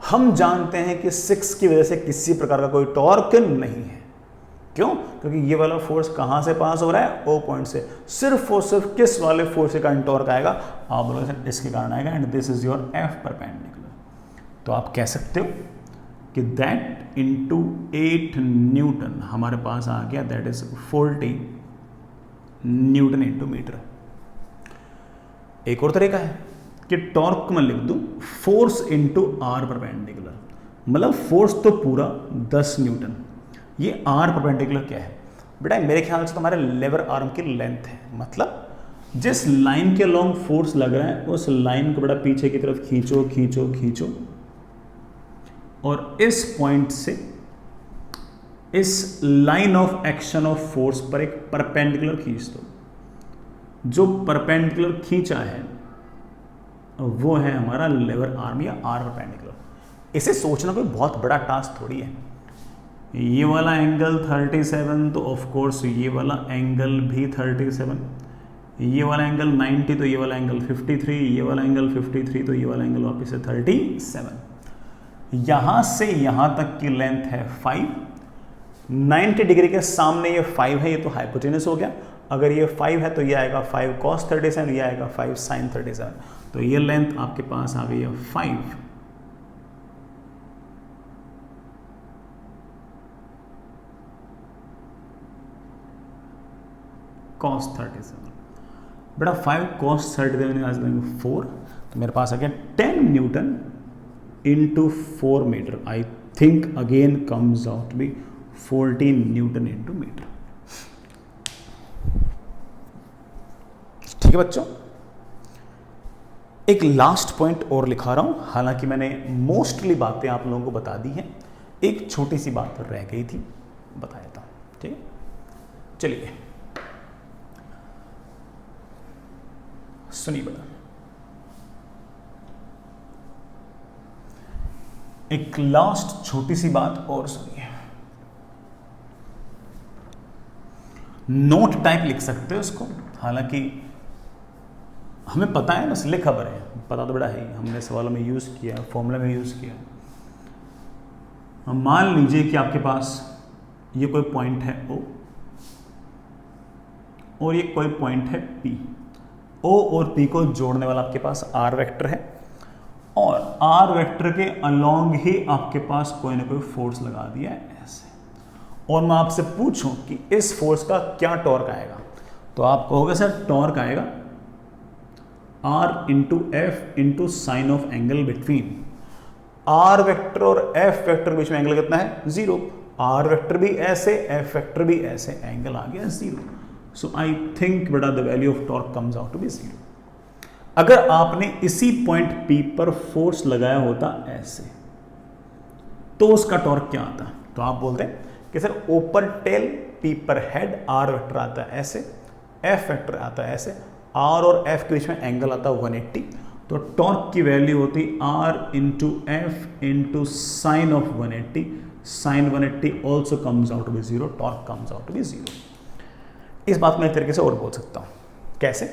हम जानते हैं कि 6 की वजह से किसी प्रकार का कोई टॉर्क नहीं है। क्यों? क्योंकि ये वाला फोर्स कहां से पास हो रहा है? ओ पॉइंट से। सिर्फ और सिर्फ किस वाले फोर्स के कारण टॉर्क आएगा? आप बोलोगे सर इसके कारण आएगा, and this is your F perpendicular. तो आप कह सकते हो कि दैट इंटू 8 न्यूटन हमारे पास आ गया, that is 40 newton into metre. एक और तरीका है कि टॉर्क में लिख दूं फोर्स इंटू आर परपेंडिकुलर, मतलब फोर्स तो पूरा 10 न्यूटन, ये आर परपेंडिकुलर क्या है बेटा? मेरे ख्याल से तुम्हारे लेबर आर्म की लेंथ है, मतलब जिस लाइन के लॉन्ग फोर्स लग रहा है उस लाइन को बेटा पीछे की तरफ खींचो खींचो खींचो, और इस पॉइंट से इस line of action of force पर एक परपेंडिकुलर खींच दो। जो परपेंडिकुलर खींचा है वो है हमारा लेबर आर्म या आर परपेंडिकुलर। इसे सोचना कोई बहुत बड़ा टास्क थोड़ी है। ये वाला एंगल 37 तो ऑफ कोर्स ये वाला एंगल भी 37, ये वाला एंगल 90 तो ये वाला एंगल 53, ये वाला एंगल 53 तो ये वाला एंगल वापस से 37। यहां से यहां तक की लेंथ है 5, 90 डिग्री के सामने ये 5 है, ये तो हाइपोटेनस हो गया। अगर ये 5 है तो ये आएगा 5 cos 37, ये आएगा 5 sin 37। तो ये लेंथ आपके पास आ गई है 5 cos 37। बेटा 5 cos 37 आज देंगे 4, तो मेरे पास आ गया 10 newton into 4 metre. I think again comes out be 14 newton into metre. ठीक है बच्चों, एक लास्ट पॉइंट और लिखा रहा हूं, हालांकि मैंने मोस्टली बातें आप लोगों को बता दी हैं, एक छोटी सी बात रह गई थी, बता देता हूं। ठीक है, चलिए सुनिए बेटा, एक लास्ट छोटी सी बात और सुनिए। नोट टाइप लिख सकते हो इसको, हालांकि हमें पता है, बस लिख खबर है, पता तो बड़ा है, हमने सवालों में यूज किया, फॉर्मूला में यूज किया। हम मान लीजिए कि आपके पास ये कोई पॉइंट है O और ये कोई पॉइंट है P। O और P को जोड़ने वाला आपके पास R वेक्टर है, और आर वेक्टर के अलोंग ही आपके पास कोई ना कोई फोर्स लगा दिया है ऐसे, और मैं आपसे पूछूं कि इस फोर्स का क्या टॉर्क आएगा, तो आप कहोगे सर टॉर्क आएगा r into f into sine of angle between r vector और एफ वेक्टर बीच में एंगल कितना है 0, आर वेक्टर भी ऐसे एफ वेक्टर भी ऐसे, एंगल आ गया 0। सो आई थिंक बेटा the value of torque comes out to be 0। अगर आपने इसी पॉइंट P पर फोर्स लगाया होता ऐसे, तो उसका टॉर्क क्या आता? तो आप बोलते हैं कि सर ऊपर टेल P पर हेड आर वेक्टर आता है ऐसे, एफ वेक्टर आता है ऐसे, आर और एफ के बीच में एंगल आता है 180, तो टॉर्क की वैल्यू होती r into f into sine of 180, sine 180 also comes out to be 0, torque comes out to be 0। इस बात में एक तरीके से और बोल सकता हूं, कैसे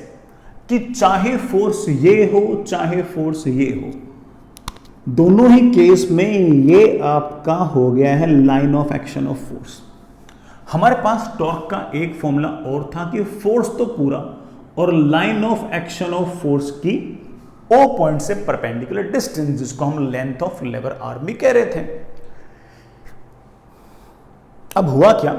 कि चाहे फोर्स ये हो चाहे फोर्स ये हो, दोनों ही केस में ये आपका हो गया है line of action of force. हमारे पास टॉर्क का एक फॉर्मूला और था कि फोर्स तो पूरा और line of action of force की O पॉइंट से परपेंडिकुलर डिस्टेंस, जिसको हम लेंथ ऑफ लेबर आर्म भी कह रहे थे। अब हुआ क्या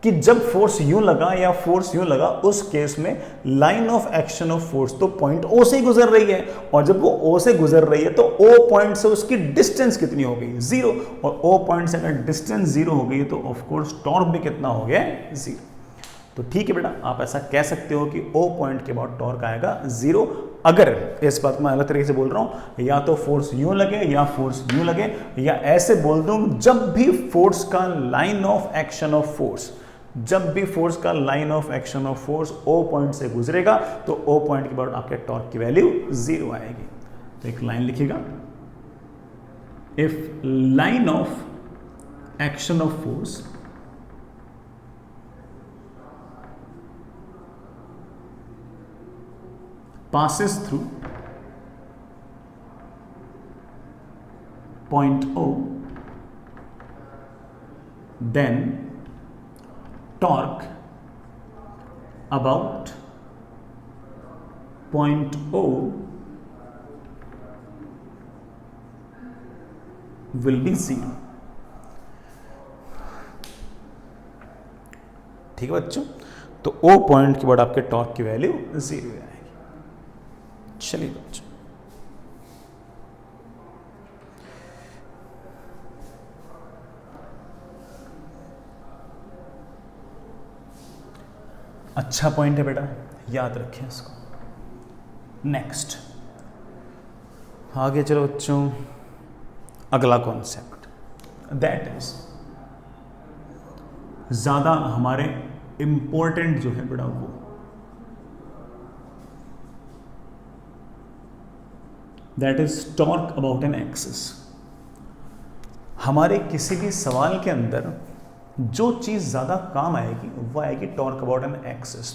कि जब फोर्स यूं लगा या फोर्स यूं लगा, उस केस में line of action of force तो पॉइंट O से ही गुजर रही है, और जब वो O से गुजर रही है तो O पॉइंट से उसकी डिस्टेंस कितनी हो गई 0, और O पॉइंट से अगर डिस्टेंस 0 हो गई तो ऑफ कोर्स टॉर्क भी कितना हो गया 0। तो ठीक है बेटा, आप ऐसा कह सकते हो कि O पॉइंट के बाद टॉर्क आएगा 0। अगर इस बात में अलग तरीके से बोल रहा हूं, या तो फोर्स यूं लगे या फोर्स यूं लगे, या ऐसे बोल दूं जब भी फोर्स का line of action of force, जब भी फोर्स का line of action of force O point से गुजरेगा तो O पॉइंट के बाद आपके टॉर्क की वैल्यू 0 आएगी। तो एक लाइन लिखिएगा, if line of action of force passes through point O, then torque about point O will be 0। ठीक है बच्चों, तो O पॉइंट के बाद आपके टॉर्क की वैल्यू 0 है। चलिए बच्चों, अच्छा पॉइंट है बेटा, याद रखें इसको। नेक्स्ट आगे चलो बच्चों, अगला कॉन्सेप्ट, दैट इज ज्यादा हमारे इंपॉर्टेंट जो है बेटा, वो that is torque about an axis. हमारे किसी भी सवाल के अंदर जो चीज़ ज़्यादा काम आएगी वो आएगी टॉर्क अबाउट एन एक्सिस।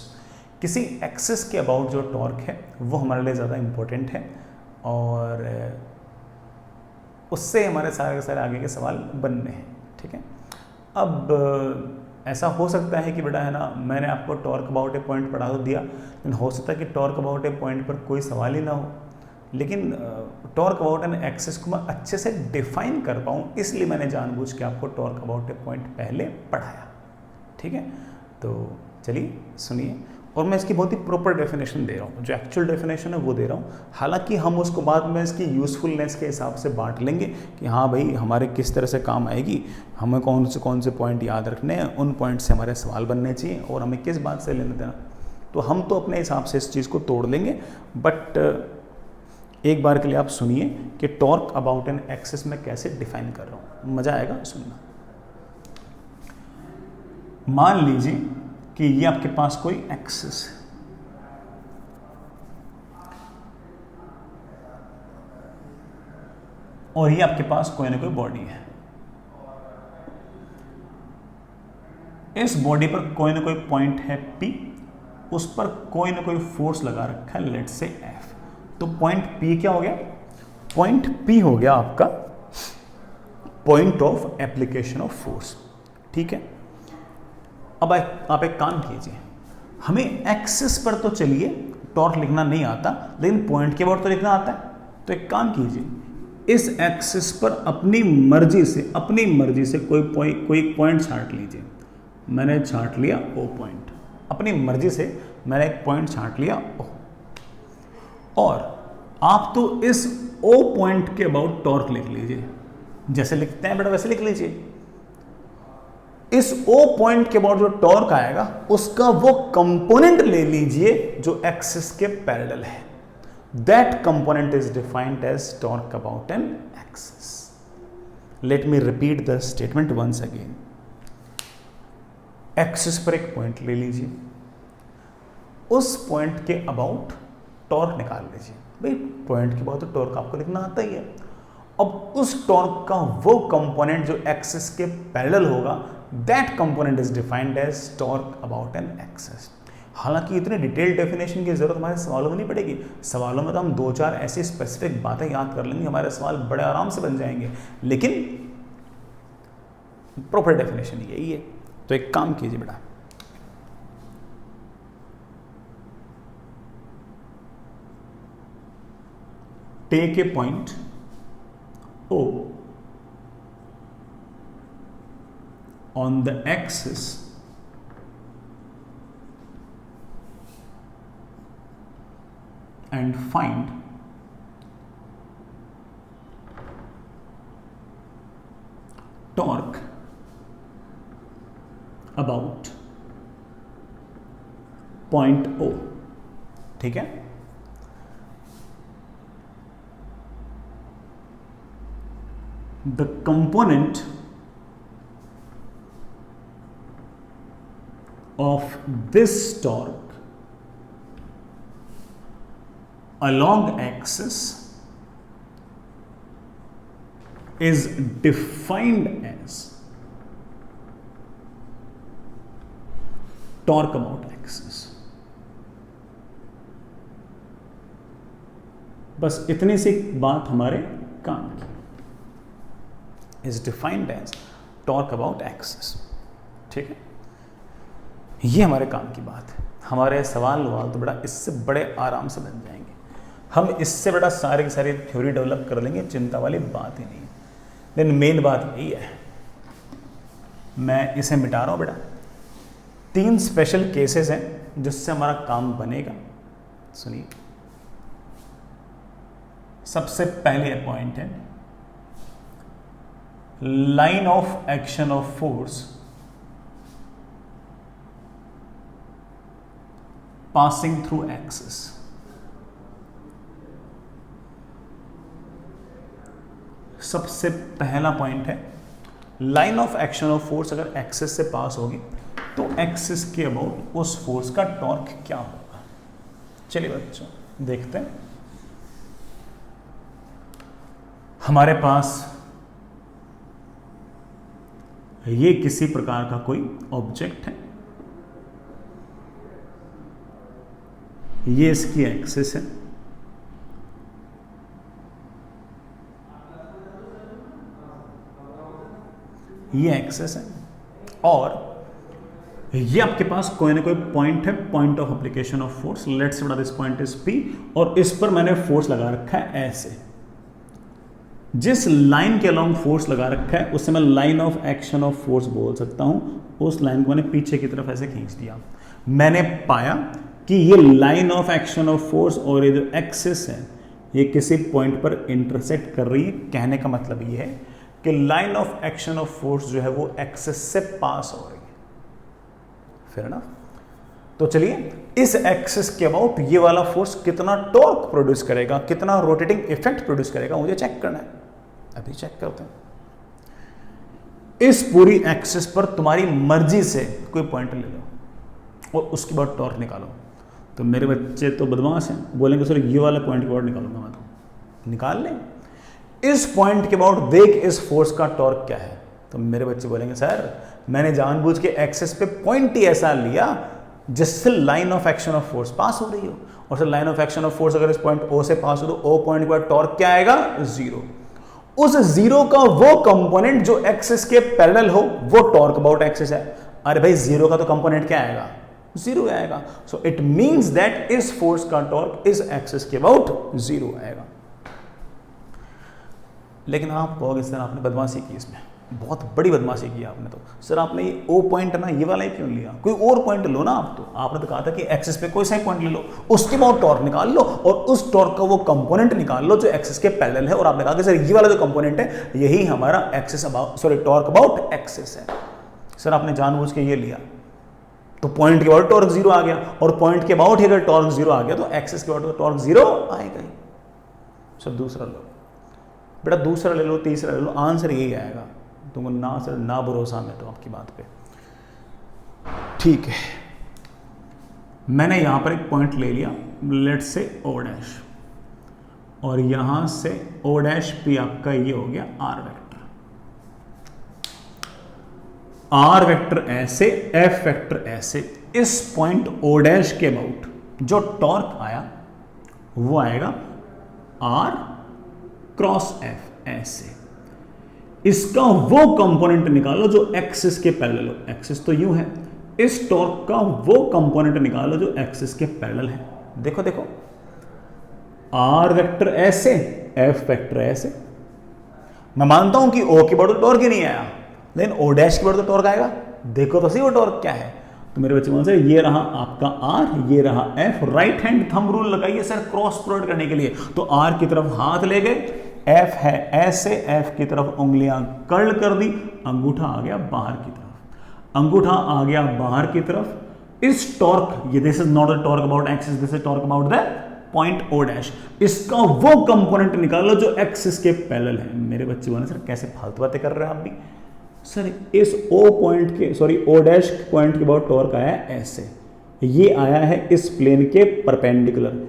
किसी एक्सिस के अबाउट जो टॉर्क है वो हमारे लिए ज़्यादा इम्पोर्टेंट है, और उससे हमारे सारे के सारे आगे के सवाल बनने हैं। ठीक है, अब ऐसा हो सकता है कि बेटा है ना, मैंने आपको टॉर्क अबाउट ए पॉइंट पढ़ा तो दिया, लेकिन हो सकता है कि टॉर्क अबाउट ए पॉइंट पर कोई सवाल ही ना हो, लेकिन टॉर्क अबाउट एन एक्सिस को मैं अच्छे से डिफाइन कर पाऊँ, इसलिए मैंने जानबूझ के आपको टॉर्क अबाउट ए पॉइंट पहले पढ़ाया। ठीक है, तो चलिए सुनिए, और मैं इसकी बहुत ही प्रॉपर डेफिनेशन दे रहा हूँ, जो एक्चुअल डेफिनेशन है वो दे रहा हूँ। हालांकि हम उसको बाद में इसकी यूज़फुलनेस के हिसाब से बांट लेंगे कि हाँ भाई हमारे किस तरह से काम आएगी, हमें कौन से पॉइंट याद रखने हैं, उन पॉइंट से हमारे सवाल बनने चाहिए, और हमें किस बात से लेना देना, तो हम तो अपने हिसाब से इस चीज़ को तोड़ लेंगे। बट एक बार के लिए आप सुनिए कि टॉर्क अबाउट एन एक्सिस में कैसे डिफाइन कर रहा हूँ, मज़ा आएगा सुनना। मान लीजिए कि ये आपके पास कोई एक्सिस है, और ये आपके पास कोई ना कोई बॉडी है। इस बॉडी पर कोई ना कोई पॉइंट है P, उस पर कोई ना कोई फोर्स लगा रखा है, लेट्स से F। तो पॉइंट P क्या हो गया? पॉइंट P हो गया आपका point of application of force. ठीक है, अब आप एक काम कीजिए, हमें एक्सिस पर तो चलिए टॉर्क लिखना नहीं आता, लेकिन पॉइंट के बाद तो लिखना आता है। तो एक काम कीजिए, इस एक्सिस पर अपनी मर्जी से कोई पॉइंट छांट लीजिए। मैंने छांट लिया ओ पॉइंट, अपनी मर्जी से मैंने एक पॉइंट छांट लिया ओ, और आप तो इस ओ पॉइंट के अबाउट टॉर्क लिख लीजिए, जैसे लिखते हैं बेटा वैसे लिख लीजिए। इस ओ पॉइंट के अबाउट जो टॉर्क आएगा उसका वो कंपोनेंट ले लीजिए जो एक्सिस के पैरेलल है। That component is defined as torque about an axis. Let me repeat the statement once again. Axis पर एक पॉइंट ले लीजिए, उस पॉइंट के अबाउट टॉर्क निकाल लीजिए। भाई पॉइंट के अबाउट तो टॉर्क आपको लिखना आता ही है। अब उस टॉर्क का वो कंपोनेंट जो एक्सिस के पैरेलल होगा, that component is defined as torque about an axis. हालांकि इतनी डिटेल डेफिनेशन की जरूरत हमारे सवालों में नहीं पड़ेगी। सवालों में तो हम 2-4 ऐसी स्पेसिफिक बातें याद कर लेंगे, हमारे सवाल बड़े आराम से बन जाएंगे, लेकिन प्रॉपर डेफिनेशन यही है। तो एक काम कीजिए बेटा, take a point O on the axis and find torque about point O। ठीक है, the component of this torque along axis is defined as torque about axis। बस इतनी सी बात हमारे काम की, is defined as torque about axis। ठीक है, ये हमारे काम की बात है। हमारे सवाल तो बड़ा इससे बड़े आराम से बन जाएंगे। हम इससे बड़ा सारे की सारी थ्योरी डेवलप कर लेंगे, चिंता वाली बात ही नहीं है। लेकिन मेन बात यही है, मैं इसे मिटा रहा हूं बेटा। 3 स्पेशल केसेस हैं जिससे हमारा काम बनेगा। सुनिए, सबसे पहले पॉइंट है line of action of force passing through axis. सबसे पहला पॉइंट है line of action of force अगर एक्सिस से पास होगी तो एक्सिस के अबाउट उस फोर्स का टॉर्क क्या होगा। चलिए बच्चों देखते हैं। हमारे पास ये किसी प्रकार का कोई ऑब्जेक्ट है, ये इसकी एक्सिस है, ये एक्सिस है, और ये आपके पास कोई ना कोई पॉइंट है, point of application of force. Let's say बता दिस पॉइंट इज P, और इस पर मैंने फोर्स लगा रखा है ऐसे। जिस लाइन के अलोंग फोर्स लगा रखा है उसे मैं line of action of force बोल सकता हूं। उस लाइन को मैंने पीछे की तरफ ऐसे खींच दिया। मैंने पाया कि ये line of action of force और ये जो एक्सिस है ये किसी पॉइंट पर इंटरसेक्ट कर रही है। कहने का मतलब ये है कि line of action of force जो है वो एक्सिस से पास हो रही है। फिर ना, तो चलिए इस एक्सिस के अबाउट ये वाला फोर्स कितना टॉर्क प्रोड्यूस करेगा, कितना रोटेटिंग इफेक्ट प्रोड्यूस करेगा, मुझे चेक करना है। अभी चेक करते हैं। इस पूरी एक्सिस पर तुम्हारी मर्जी से कोई पॉइंट ले लो और उसके बाद टॉर्क निकालो। तो मेरे बच्चे तो बदमाश हैं, बोलेंगे सर ये वाला पॉइंट के बाद निकालूंगा मैं। तो निकाल लें। इस पॉइंट के अबाउट देख इस फोर्स का टॉर्क क्या है। तो मेरे बच्चे बोलेंगे सर मैंने जानबूझ के एक्सिस पे पॉइंट ही ऐसा लिया जिससे line of action of force pass हो रही हो, और sir line of action of force अगर इस पॉइंट O से पास हो तो O पॉइंट के बाद टॉर्क क्या आएगा, 0। उस 0 का वो कंपोनेंट जो एक्सिस के पैरेलल हो वो टॉर्क अबाउट एक्सिस है। अरे भाई 0 का तो कंपोनेंट क्या आएगा, 0 आएगा। सो इट मींस दैट इस फोर्स का टॉर्क इस एक्सिस के अबाउट 0 आएगा। लेकिन आप कहोगे सर आपने बदमाशी की, इसमें बहुत बड़ी बदमाशी की आपने। तो सर आपने ये ओ पॉइंट है ना, ये वाला ही क्यों लिया, कोई और पॉइंट लो ना आप। तो आपने तो कहा था कि एक्सिस पे कोई सा ही पॉइंट ले लो, उसके बाद टॉर्क निकाल लो और उस टॉर्क का वो कंपोनेंट निकाल लो जो एक्सिस के पैरेलल है। और आपने कहा कि सर ये वाला जो कंपोनेंट है यही हमारा axis about, sorry torque about axis है। सर आपने जानबूझ के ये लिया, तो पॉइंट के बाद टॉर्क जीरो आ गया, और पॉइंट के अबाउट अगर टॉर्क जीरो आ गया तो एक्सिस के बाद टॉर्क जीरो आएगा ही। सर दूसरा लो बेटा, दूसरा ले लो, तीसरा ले लो, आंसर यही आएगा। तुमको ना सर ना भरोसा में तो आपकी बात पे। ठीक है, मैंने यहां पर एक पॉइंट ले लिया, लेट्स से ओ डैश, और यहां से ओ डैश पी आपका ये हो गया आर वेक्टर। आर वेक्टर ऐसे, एफ वेक्टर ऐसे। इस पॉइंट ओ डैश के अबाउट जो टॉर्क आया वो आएगा आर क्रॉस एफ ऐसे। इसका वो कंपोनेंट निकालो जो एक्सिस के पैरेलल हो, एक्सिस तो यूं है, इस टॉर्क का वो कंपोनेंट निकालो जो एक्सिस के पैरेलल है। देखो देखो, आर वेक्टर ऐसे, एफ वेक्टर ऐसे। मैं मानता हूं कि ओ की बार तो टॉर्क ही नहीं आया, लेकिन ओ डैश की बार तो टॉर्क आएगा। देखो तो सही वो टॉर्क क्या है। तो मेरे बच्चे कौन से, ये रहा आपका आर, ये रहा F. Right hand thumb rule लगाइए सर क्रॉस प्रोडक्ट करने के लिए। तो आर की तरफ हाथ ले गए, एफ है ऐसे, एफ की तरफ उंगलियां कर्ल कर दी, अंगूठा आ गया बाहर की तरफ, अंगूठा आ गया बाहर की तरफ। इस टॉर्क, ये this is not the torque about axis, this is torque about the point O dash. इसका वो कंपोनेंट निकालो जो एक्सिस के पैरेलल है। मेरे बच्चे बोले सर कैसे फालतू बातें कर रहे हैं आप भी। सर इस ओ पॉइंट के, सॉरी ओ डैश पॉइंट के बाद टॉर्क आया ऐसे, ये आया है इस प्लेन के परपेंडिकुलर,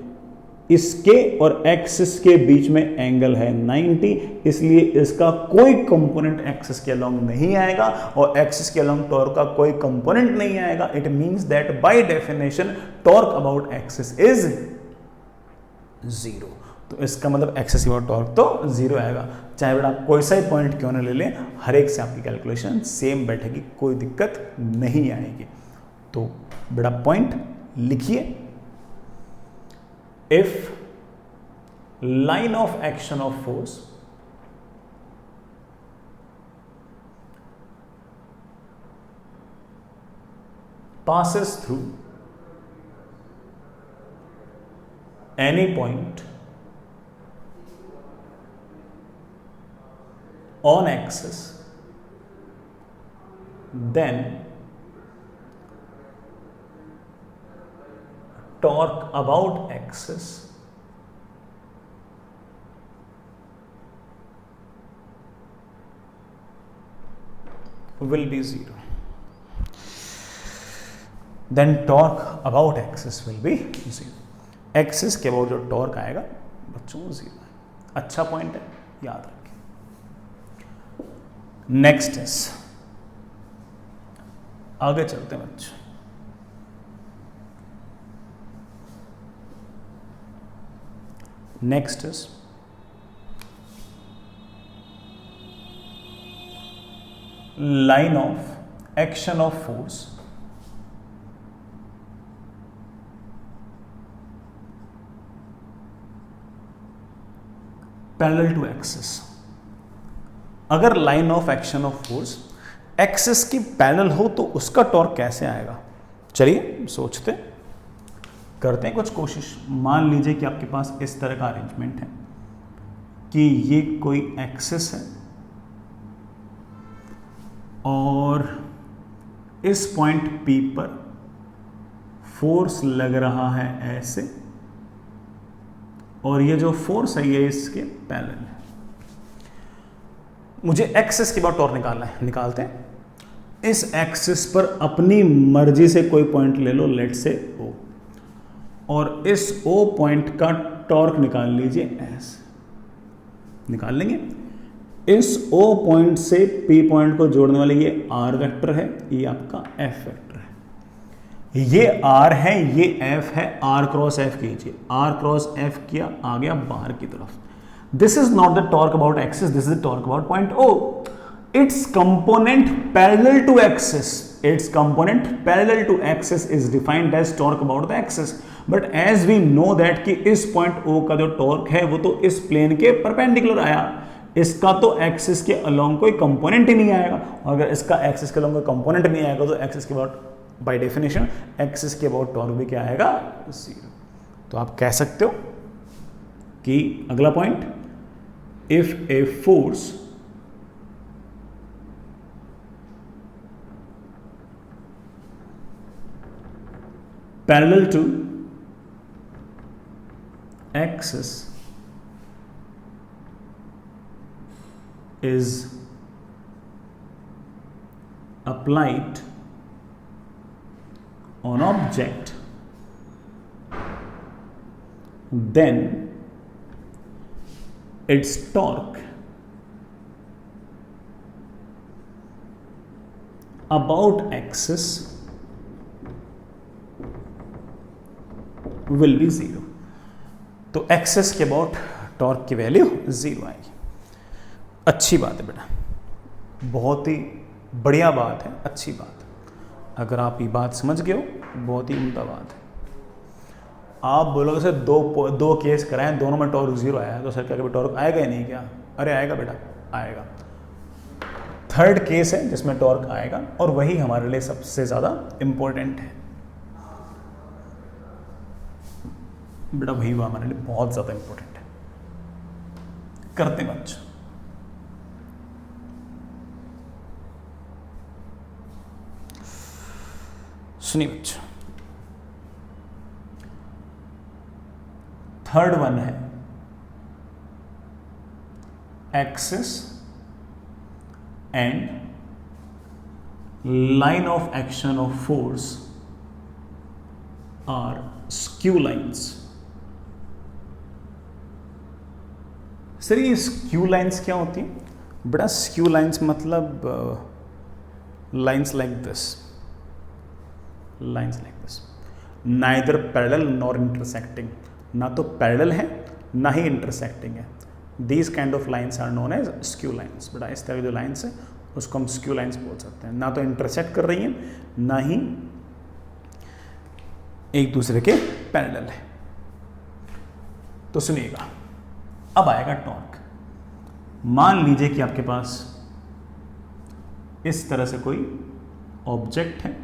इसके और एक्सिस के बीच में एंगल है 90, इसलिए इसका कोई कंपोनेंट एक्सिस के अलोंग नहीं आएगा और एक्सिस के अलोंग टॉर्क का कोई कंपोनेंट नहीं आएगा। It means that by definition torque about axis is zero. तो इसका मतलब एक्सेस अबाउट टॉर्क तो जीरो आएगा, चाहे बेटा आप कोई सा ही पॉइंट क्यों ना ले लें, हर एक से आपकी कैलकुलेशन सेम बैठेगी, कोई दिक्कत नहीं आएगी। तो बेटा पॉइंट लिखिए, if line of action of force passes through any point on axis, then torque about axis will be zero. Then torque about axis will be zero. Axis के अबाउट जो टॉर्क आएगा बच्चों जीरो है। अच्छा point है, याद रखें। Next is, आगे चलते हैं बच्चों। Next is line of action of force parallel to axis. अगर line of action of force axis की पैरेलल हो तो उसका टॉर्क कैसे आएगा। चलिए सोचते करते हैं कुछ कोशिश। मान लीजिए कि आपके पास इस तरह का अरेंजमेंट है कि ये कोई एक्सिस है और इस पॉइंट P पर फोर्स लग रहा है ऐसे, और ये जो फोर्स है ये इसके पैरेलल है। मुझे एक्सिस के बाद टॉर्क निकालना है, निकालते हैं। इस एक्सिस पर अपनी मर्जी से कोई पॉइंट ले लो, लेट से O, और इस O पॉइंट का टॉर्क निकाल लीजिए ऐसे, निकाल लेंगे। इस O पॉइंट से P पॉइंट को जोड़ने वाले ये R वेक्टर है, ये आपका F वेक्टर है। ये R है, ये F है, R क्रॉस F कीजिए, R क्रॉस F किया, आ गया बाहर की तरफ। This is not the torque about axis, this is the torque about point O. Its component parallel to axis, its component parallel to axis is defined as torque about the axis. But as we know that कि इस point O का जो torque है वो तो इस plane के perpendicular आया, इसका तो एक्सिस के अलोंग कोई कंपोनेंट ही नहीं आएगा, अगर इसका एक्सिस के अलोंग कोई कंपोनेंट नहीं आएगा तो एक्सिस के अबाउट बाय डेफिनेशन एक्सिस के अबाउट टॉर्क भी क्या आएगा, 0। तो आप कह सकते हो कि अगला point, if a force parallel to axis is applied on object, then its torque about axis will be 0। तो एक्सेस के अबाउट टॉर्क की वैल्यू 0 आएगी। अच्छी बात है बेटा, बहुत ही बढ़िया बात है, अच्छी बात है। अगर आप ये बात समझ गए हो, बहुत ही उम्दा बात है। आप बोलोगे सर दो केस कराएं, दोनों में टॉर्क 0 आया, तो सर क्या कभी टॉर्क आएगा ही नहीं क्या? अरे आएगा बेटा, आएगा। थर्ड केस है जिसमें टॉर्क आएगा और वही हमारे लिए सबसे ज़्यादा इम्पोर्टेंट है बेटा, वही हमारे लिए बहुत ज़्यादा इंपॉर्टेंट है। करते हैं बच्चों, सुनिए बच्चों, थर्ड वन है axis and line of action of force are skew lines. Sir ये स्क्यू लाइन्स क्या होती हैं बेटा? स्क्यू लाइन्स मतलब lines like this, lines like this, neither parallel nor intersecting, ना तो पैरेलल है ना ही इंटरसेक्टिंग है। These kind of lines are known as skew lines. बेटा इस तरह की जो लाइन्स है उसको हम स्क्यू लाइन्स बोल सकते हैं, ना तो इंटरसेक्ट कर रही हैं ना ही एक दूसरे के पैरेलल है। तो सुनिएगा, अब आएगा टॉर्क। मान लीजिए कि आपके पास इस तरह से कोई ऑब्जेक्ट है,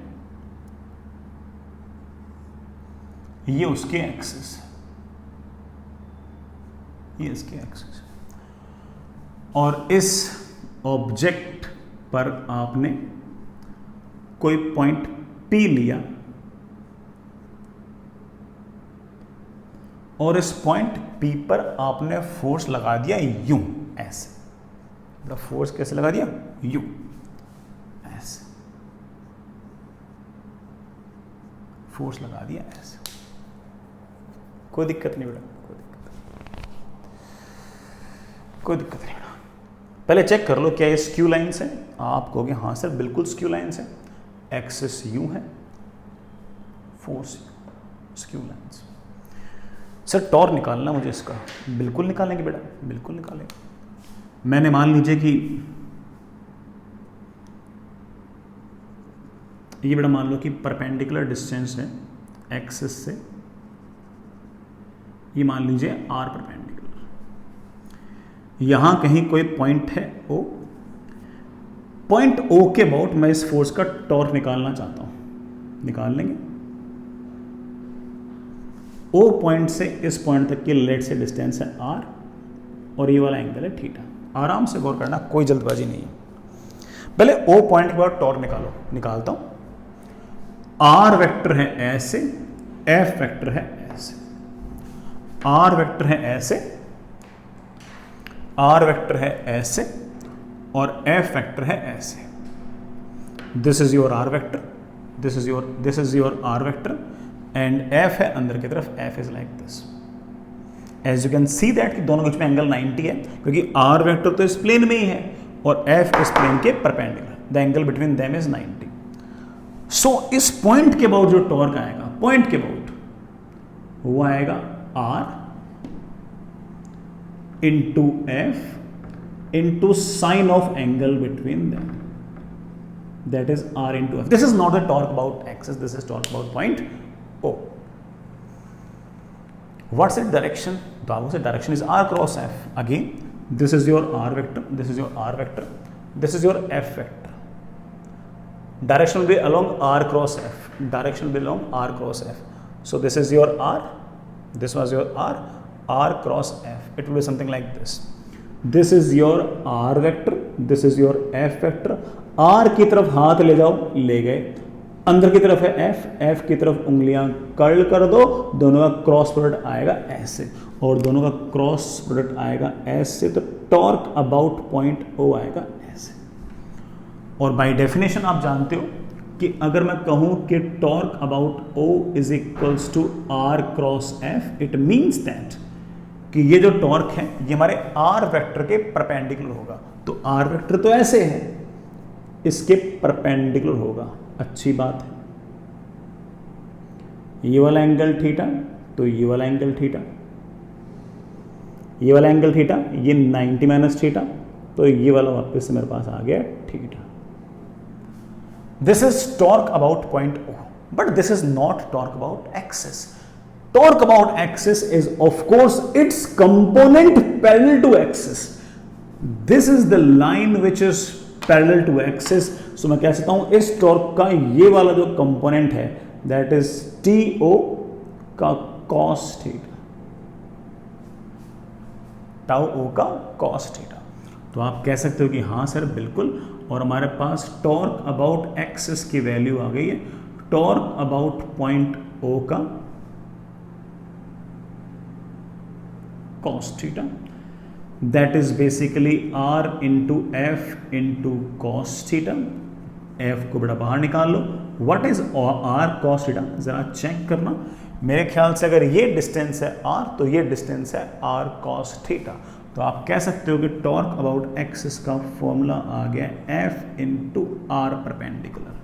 ये उसके एक्सिस है, ये इसके एक्सिस है, और इस ऑब्जेक्ट पर आपने कोई पॉइंट P लिया और इस पॉइंट P पर आपने फोर्स लगा दिया यूं, ऐसे। फोर्स कैसे लगा दिया? यूं, ऐसे फोर्स लगा दिया ऐसे। कोई दिक्कत नहीं बेटा, कोई दिक्कत नहीं बेटा। पहले चेक कर लो क्या ये स्क्यू लाइन्स है। आप कहोगे हाँ सर बिल्कुल स्क्यू लाइन्स है, एक्सिस यूं है, force skew lines. Sir torque निकालना मुझे इसका, बिल्कुल निकालेंगे बेटा, बिल्कुल निकालेंगे। मैंने मान लीजिए कि ये बेटा मान लो कि परपेंडिकुलर डिस्टेंस है एक्सिस से, ये मान लीजिए R परपेंडिकुलर, यहां कहीं कोई पॉइंट है O, पॉइंट O के अबाउट मैं इस फोर्स का टॉर्क निकालना चाहता हूं, निकाल लेंगे। O पॉइंट से इस पॉइंट तक की लेट से डिस्टेंस है R और ये वाला एंगल है थीटा। आराम से गौर करना, कोई जल्दबाजी नहीं है। पहले O पॉइंट के बाद टॉर्क निकालो, निकालता हूं। R वेक्टर है ऐसे, F वेक्टर है ऐसे, R वेक्टर है ऐसे, R वेक्टर है ऐसे और F वेक्टर है ऐसे। This is your R vector, this is your R vector and F है अंदर की तरफ, F is like this. As you can see that कि दोनों के बीच में एंगल 90 है, क्योंकि R वेक्टर तो इस प्लेन में ही है और F इस प्लेन के perpendicular, the angle between them is 90। सो इस पॉइंट के अबाउट जो टॉर्क आएगा, पॉइंट के अबाउट, वो आएगा R into F into sine of angle between them, that is R into F. This is not the torque about axis, this is torque about point O. What's its direction? The opposite direction is R cross F. Again, this is your r vector, this is your r vector, this is your f vector. Direction will be along r cross f, direction will be along r cross f. So this is your r, this was your r cross f. It will be something like this. This is your r vector, this is your f vector. r की तरफ हाथ ले जाओ, ले गए, अंदर की तरफ है f, f की तरफ उंगलियां कर्ल कर दो, दोनों का क्रॉस प्रोडक्ट आएगा ऐसे, और दोनों का क्रॉस प्रोडक्ट आएगा ऐसे, तो टॉर्क अबाउट पॉइंट O आएगा ऐसे. और बाय डेफिनेशन आप जानते हो कि अगर मैं कहूं कि torque about O is equals to r cross f, it means that कि ये जो टॉर्क है ये हमारे r वेक्टर के परपेंडिकुलर होगा. तो r वेक्टर तो ऐसे है, इसके परपेंडिकुलर होगा. अच्छी बात है. ये वाला एंगल थीटा, तो ये वाला एंगल थीटा, ये वाला एंगल थीटा, ये 90 माइनस थीटा, तो ये वाला वापस से मेरे पास आ गया theta. This is torque about point O, but this is not torque about axis. Torque about axis is of course its component parallel to axis. This is the line which is parallel to axis. So मैं कह सकता हूं इस torque का ये वाला जो component है that is TO का cos थीटा, टाउ O का cos थीटा. तो आप कह सकते हो कि हाँ सर बिल्कुल, और हमारे पास टॉर्क अबाउट एक्सिस की वैल्यू आ गई है. टॉर्क अबाउट पॉइंट O का cos theta, that is basically r into f into cos theta. f को बड़ा बाहर निकाल लो. what is r cos theta, जरा चेक करना. मेरे ख्याल से अगर ये डिस्टेंस है r, तो ये डिस्टेंस है r cos theta. तो आप कह सकते हो कि टॉर्क अबाउट एक्सिस का फॉर्मूला आ गया f into r परपेंडिकुलर.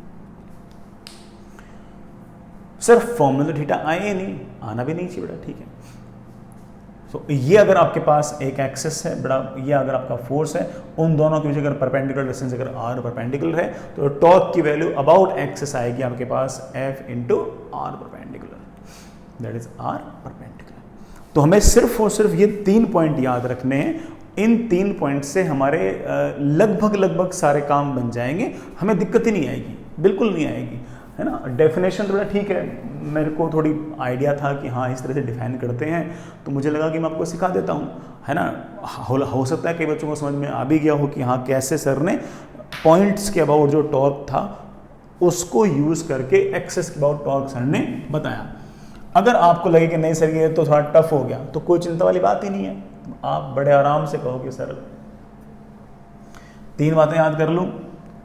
सिर्फ फॉर्मूला थीटा आए नहीं, आना भी नहीं चाहिए बेटा, ठीक है. तो ये अगर आपके पास एक एक्सिस है बड़ा, ये अगर आपका फोर्स है, उन दोनों के बीच अगर परपेंडिकुलर डिस्टेंस अगर r परपेंडिकुलर है, तो टॉर्क की वैल्यू अबाउट एक्सिस आएगी आपके पास f into r perpendicular, that is r perpendicular. तो हमें सिर्फ और सिर्फ ये 3 पॉइंट याद रखने हैं. इन 3 पॉइंट से हमारे लगभग सारे काम बन जाएंगे, हमें दिक्कत ही नहीं आएगी, बिल्कुल नहीं आएगी, है ना. डेफिनेशन थोड़ा ठीक है, मेरे को थोड़ी आइडिया था कि हाँ इस तरह से डिफाइन करते हैं, तो मुझे लगा कि मैं आपको सिखा देता हूँ, है ना. हो सकता है कई बच्चों को समझ में आ भी गया हो कि हाँ कैसे सर ने पॉइंट्स के अबाउट जो टॉर्क था उसको यूज़ करके एक्सेस के अबाउट टॉर्क सर ने बताया. अगर आपको लगे कि नहीं सर ये तो थोड़ा टफ हो गया, तो कोई चिंता वाली बात ही नहीं है. आप बड़े आराम से कहोगे सर 3 बातें याद कर लूँ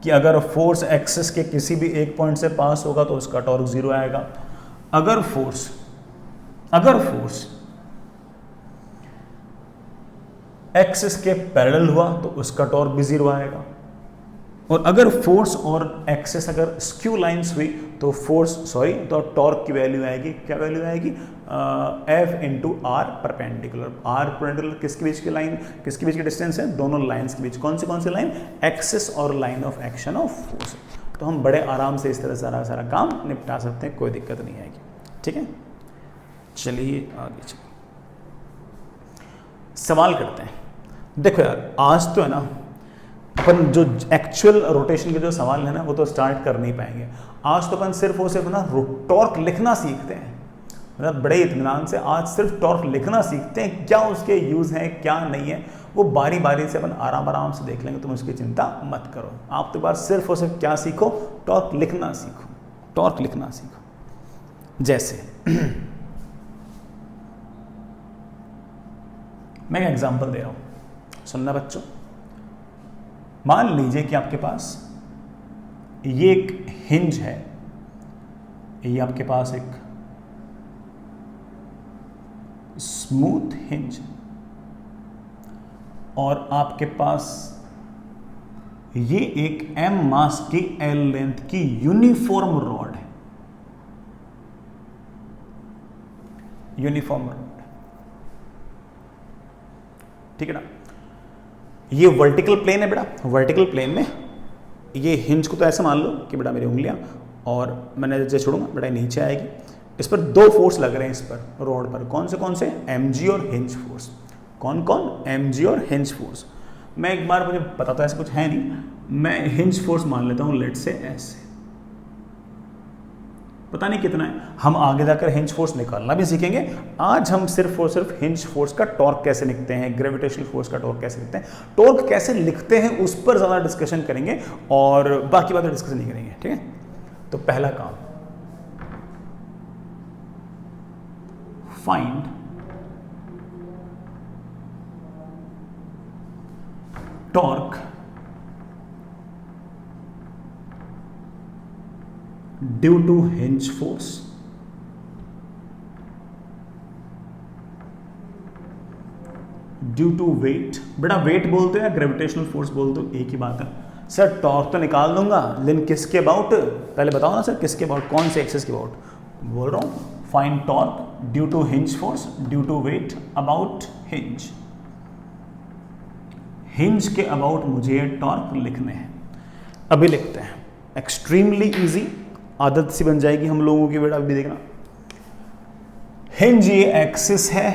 कि अगर फोर्स एक्सिस के किसी भी एक पॉइंट से पास होगा तो उसका टॉर्क 0 आएगा. अगर फोर्स एक्सिस के पैरेलल हुआ तो उसका टॉर्क भी 0 आएगा. और अगर फोर्स और एक्सिस अगर स्क्यू लाइंस हुई तो तो टॉर्क की वैल्यू आएगी, क्या वैल्यू आएगी, F into r perpendicular. R perpendicular किसके बीच की लाइन, किसके बीच की डिस्टेंस है, दोनों लाइंस के बीच. कौन सी लाइन, एक्सिस और line of action of force. तो हम बड़े आराम से इस तरह सारा काम निपटा सकते हैं, कोई दिक्कत नहीं आएगी. ठीक है, चलिए आगे चलिए सवाल करते हैं. देखो यार आज तो है ना अपन जो एक्चुअल रोटेशन के जो सवाल है ना वो तो स्टार्ट कर नहीं पाएंगे. आज तो अपन सिर्फ और सिर्फ ना टॉर्क लिखना सीखते हैं, मतलब बड़े इत्मीनान से आज सिर्फ टॉर्क लिखना सीखते हैं. क्या उसके यूज़ हैं क्या नहीं है वो बारी बारी से अपन आराम से देख लेंगे, तुम उसकी चिंता मत करो. आप तो बार सिर्फ और सिर्फ क्या सीखो, टॉर्क लिखना सीखो, टॉर्क लिखना सीखो. जैसे मैं एक एग्जांपल दे रहा हूं, सुनना बच्चों. मान लीजिए कि आपके पास ये एक हिंज है, ये आपके पास एक स्मूथ हिंज, और आपके पास ये एक m मास की l लेंथ की यूनिफॉर्म रॉड है, यूनिफॉर्म रॉड. ठीक है ना. ये वर्टिकल प्लेन है बेटा. वर्टिकल प्लेन में ये हिंज को तो ऐसे मान लो कि बेटा मेरी उंगलियां, और मैंने जैसे छोड़ूंगा बेटा नीचे आएगी. इस पर 2 फोर्स लग रहे हैं, इस पर रॉड पर. कौन से mg और हिंज फोर्स. कौन कौन, mg और हिंज फोर्स। मैं एक बार, मुझे पता तो ऐसा कुछ है नहीं, मैं हिंज फोर्स मान लेता हूं, लेट से ऐसे, पता नहीं कितना है, हम आगे जाकर हिंज फोर्स निकालना भी सीखेंगे। आज हम सिर्फ और सिर्फ हिंज फोर्स का टॉर्क कैसे लिखते हैं, ग्रेविटेशनल फोर्स का टॉर्क कैसे लिखते हैं, टॉर्क कैसे लिखते हैं उस पर ज़्यादा डिस्कशन करेंगे और बाकी बातें डिस्कशन नहीं करेंगे, ठीक है। तो पहला काम, find torque due to hinge force due to weight. बेटा वेट बोलते हो या ग्रेविटेशनल फोर्स बोलते हो, एक ही बात है। सर टॉर्क तो निकाल दूंगा, लेकिन किसके अबाउट, पहले बताओ ना सर किसके अबाउट, कौन से एक्सिस के अबाउट बोल रहा हूं। Find torque due to hinge force due to weight about hinge. Hinge के अबाउट मुझे टॉर्क लिखने हैं, अभी लिखते हैं। एक्सट्रीमली इजी, आदत सी बन जाएगी हम लोगों की। बेटा अभी देखना, हिंज ये एक्सिस है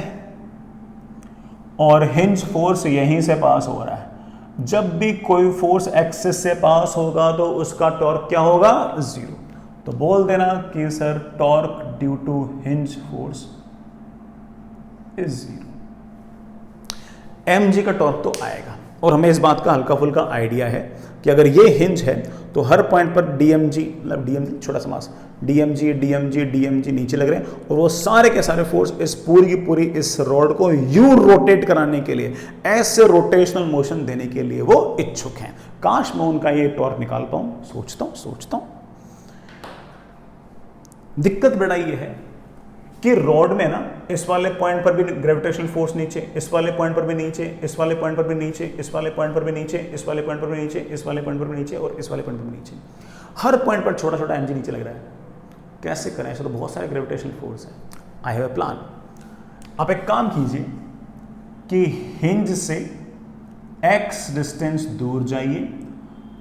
और हिंज फोर्स यहीं से पास हो रहा है। जब भी कोई फोर्स एक्सिस से पास होगा तो उसका टॉर्क क्या होगा, जीरो। तो बोल देना कि sir torque due to hinge force is zero. mg का टॉर्क तो आएगा, और हमें इस बात का हल्का फुल्का आइडिया है कि अगर ये हिंज है तो हर पॉइंट पर dmg, मतलब dmg छोटा सा मास, dmg नीचे लग रहे हैं, और वो सारे के सारे फोर्स इस पूरी की पूरी इस रॉड को यूं रोटेट कराने के लिए, ऐसे रोटेशनल मोशन देने के लिए वो इच्छुक हैं। काश मैं उनका ये टॉर्क निकाल पाऊं, सोचता हूं। दिक्कत बेटा ये है कि रॉड में ना इस वाले पॉइंट पर भी ग्रेविटेशनल फोर्स नीचे, इस वाले पॉइंट पर भी नीचे, इस वाले पॉइंट पर भी नीचे, इस वाले पॉइंट पर भी नीचे, इस वाले पॉइंट पर भी नीचे, इस वाले पॉइंट पर भी नीचे, और इस वाले पॉइंट पर भी नीचे। हर पॉइंट पर छोटा छोटा mg नीचे लग रहा है। कैसे करें, ऐसे तो बहुत सारे ग्रेविटेशनल फोर्स हैं। I have a plan. आप एक काम कीजिए कि हिंज से x डिस्टेंस दूर जाइए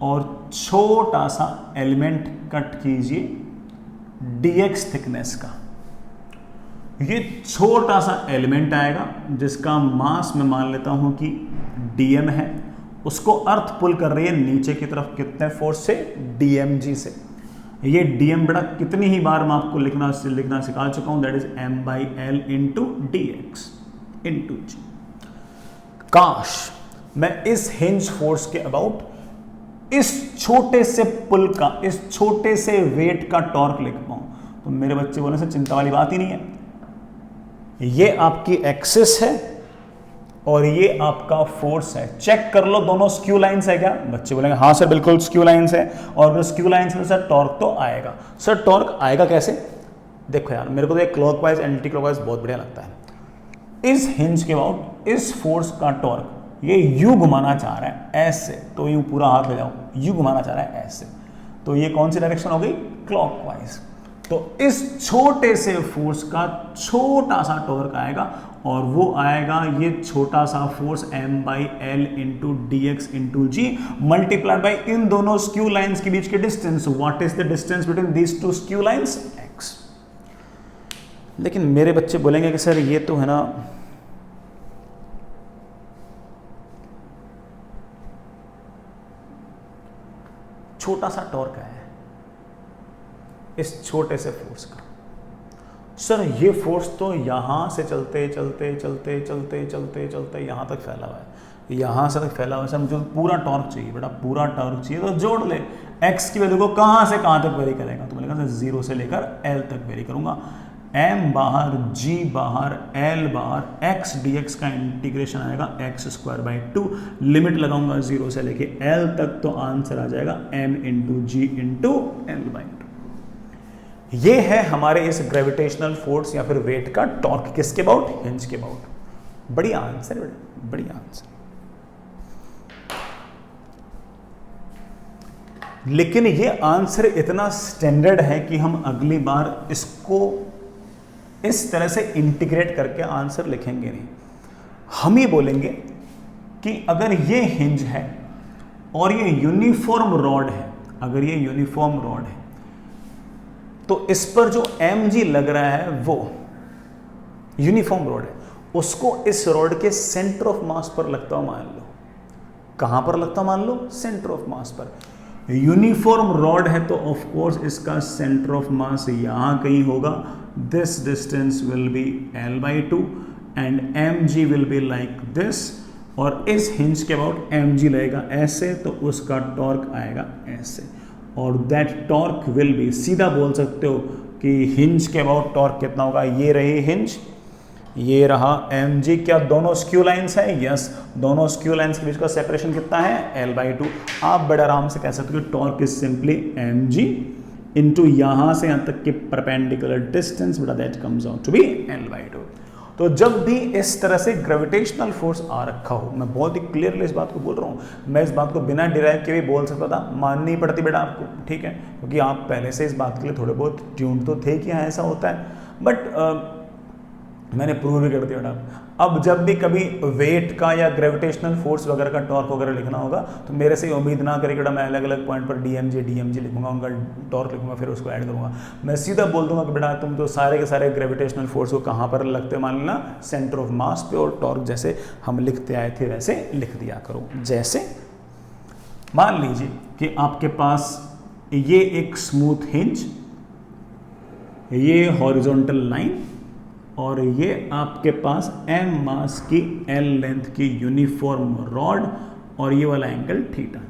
और छोटा सा एलिमेंट कट कीजिए dx थिकनेस का। ये छोटा सा एलिमेंट आएगा जिसका मास मैं मान लेता हूं कि dm है, उसको अर्थ पुल कर रही है नीचे की तरफ, कितने फोर्स से, dmg से। ये dm बेटा कितनी ही बार मैं आपको लिखना सिखा चुका हूं, that is m/l into dx into g। काश मैं इस हिंज फोर्स के अबाउट इस छोटे से पुल का, इस छोटे से वेट का टॉर्क लिख पाऊं। तो मेरे बच्चे बोलने से चिंता वाली बात ही नहीं है। ये आपकी एक्सिस है और ये आपका फोर्स है। चेक कर लो दोनों स्क्यू लाइंस है क्या। बच्चे बोलेंगे हाँ सर बिल्कुल स्क्यू लाइंस है, और अगर स्क्यू लाइंस में सर टॉर्क तो आएगा। सर टॉर्क आएगा कैसे, देखो यार मेरे को तो ये क्लॉकवाइज एंटी क्लॉकवाइज बहुत बढ़िया लगता है। इस हिंज के अबाउट इस फोर्स का टॉर्क ये यू घुमाना चाह रहा है ऐसे, तो यूं पूरा हाथ ले जाऊं, यू घुमाना चाह रहा है ऐसे, तो ये कौन सी डायरेक्शन हो गई, क्लॉकवाइज। तो इस छोटे से फोर्स का छोटा सा टॉर्क आएगा, और वो आएगा ये छोटा सा force m/l into dx into g multiplied by इन दोनों स्क्यू लाइंस के बीच के distance. What is the distance between these two skew lines, x। लेकिन मेरे बच्चे बोलेंगे कि सर ये तो है ना छोटा सा टॉर्क है इस छोटे से फोर्स का। सर ये फोर्स तो यहां से चलते चलते चलते चलते चलते चलते यहां तक फैला हुआ है, यहां से तक फैला हुआ है। सर मुझे पूरा टॉर्क चाहिए बेटा, पूरा टॉर्क चाहिए, तो जोड़ ले। एक्स की वैल्यू को कहां से कहां तक वेरी करेगा, तो बोलेगा सर 0 से लेकर l तक वेरी करूंगा। m बाहर, g बाहर, l बाहर, x dx का इंटीग्रेशन आएगा x²/2, लिमिट लगाऊंगा 0 से लेके l तक, तो आंसर आ जाएगा m इंटू जी इंटू l/2। ये है हमारे इस ग्रेविटेशनल फोर्स या फिर वेट का टॉर्क, किसके अबाउट, हिंज के अबाउट। बढ़िया आंसर बेटा, बढ़िया आंसर। लेकिन ये आंसर इतना स्टैंडर्ड है कि हम अगली बार इसको इस तरह से इंटीग्रेट करके आंसर लिखेंगे नहीं। हम ये बोलेंगे कि अगर ये हिंज है और ये यूनिफॉर्म रॉड है, अगर ये यूनिफॉर्म रॉड है तो इस पर जो mg लग रहा है वो यूनिफॉर्म रॉड है, उसको इस रॉड के सेंटर ऑफ मास पर लगता हुआ मान लो। कहां पर लगता मान लो? सेंटर ऑफ मास पर। यूनिफॉर्म रॉड है तो ऑफ कोर्स इसका सेंटर ऑफ मास यहां कहीं होगा। This distance will be L/2 and mg will be like this, और इस हिंज के अबाउट mg लगेगा ऐसे, तो उसका टॉर्क आएगा ऐसे, और दैट टॉर्क विल बी, सीधा बोल सकते हो कि हिंज के अबाउट टॉर्क कितना होगा। ये रही हिंज, ये रहा mg। क्या दोनों स्क्यू लाइंस है? यस, दोनों स्क्यू लाइंस के बीच का सेपरेशन कितना है? L/2। आप बड़े आराम से कह सकते हो कि torque is simply mg into यहां से यहां तक के परपेंडिकुलर डिस्टेंस, बड़ा that comes out to be L/2। तो जब भी इस तरह से ग्रेविटेशनल फोर्स आ रखा हो, मैं बहुत ही क्लियरली इस बात को बोल रहा हूँ, मैं इस बात को बिना डिराइव के भी बोल सकता था, माननी पड़ती बेटा आपको, ठीक है, क्योंकि आप पहले से इस बात के लिए थोड़े बहुत ट्यून तो थे कि हाँ ऐसा होता है, बट मैंने प्रूव भी कर दिया बेटा। अब जब भी कभी वेट का या ग्रेविटेशनल फोर्स वगैरह का टॉर्क वगैरह लिखना होगा, तो मेरे से उम्मीद ना करें बेटा मैं अलग अलग पॉइंट पर डीएमजी लिखूंगा, उनका टॉर्क लिखूंगा, फिर उसको ऐड करूंगा। मैं सीधा बोल दूंगा कि बेटा तुम तो सारे के सारे ग्रेविटेशनल फोर्स को कहाँ पर लगते, मान लेना सेंटर ऑफ मास पे, और टॉर्क जैसे हम लिखते आए थे वैसे लिख दिया करो। जैसे मान लीजिए कि आपके पास ये एक स्मूथ हिंज, ये हॉरिजॉन्टल लाइन, और ये आपके पास m मास की l लेंथ की यूनिफॉर्म रॉड, और ये वाला एंगल थीटा।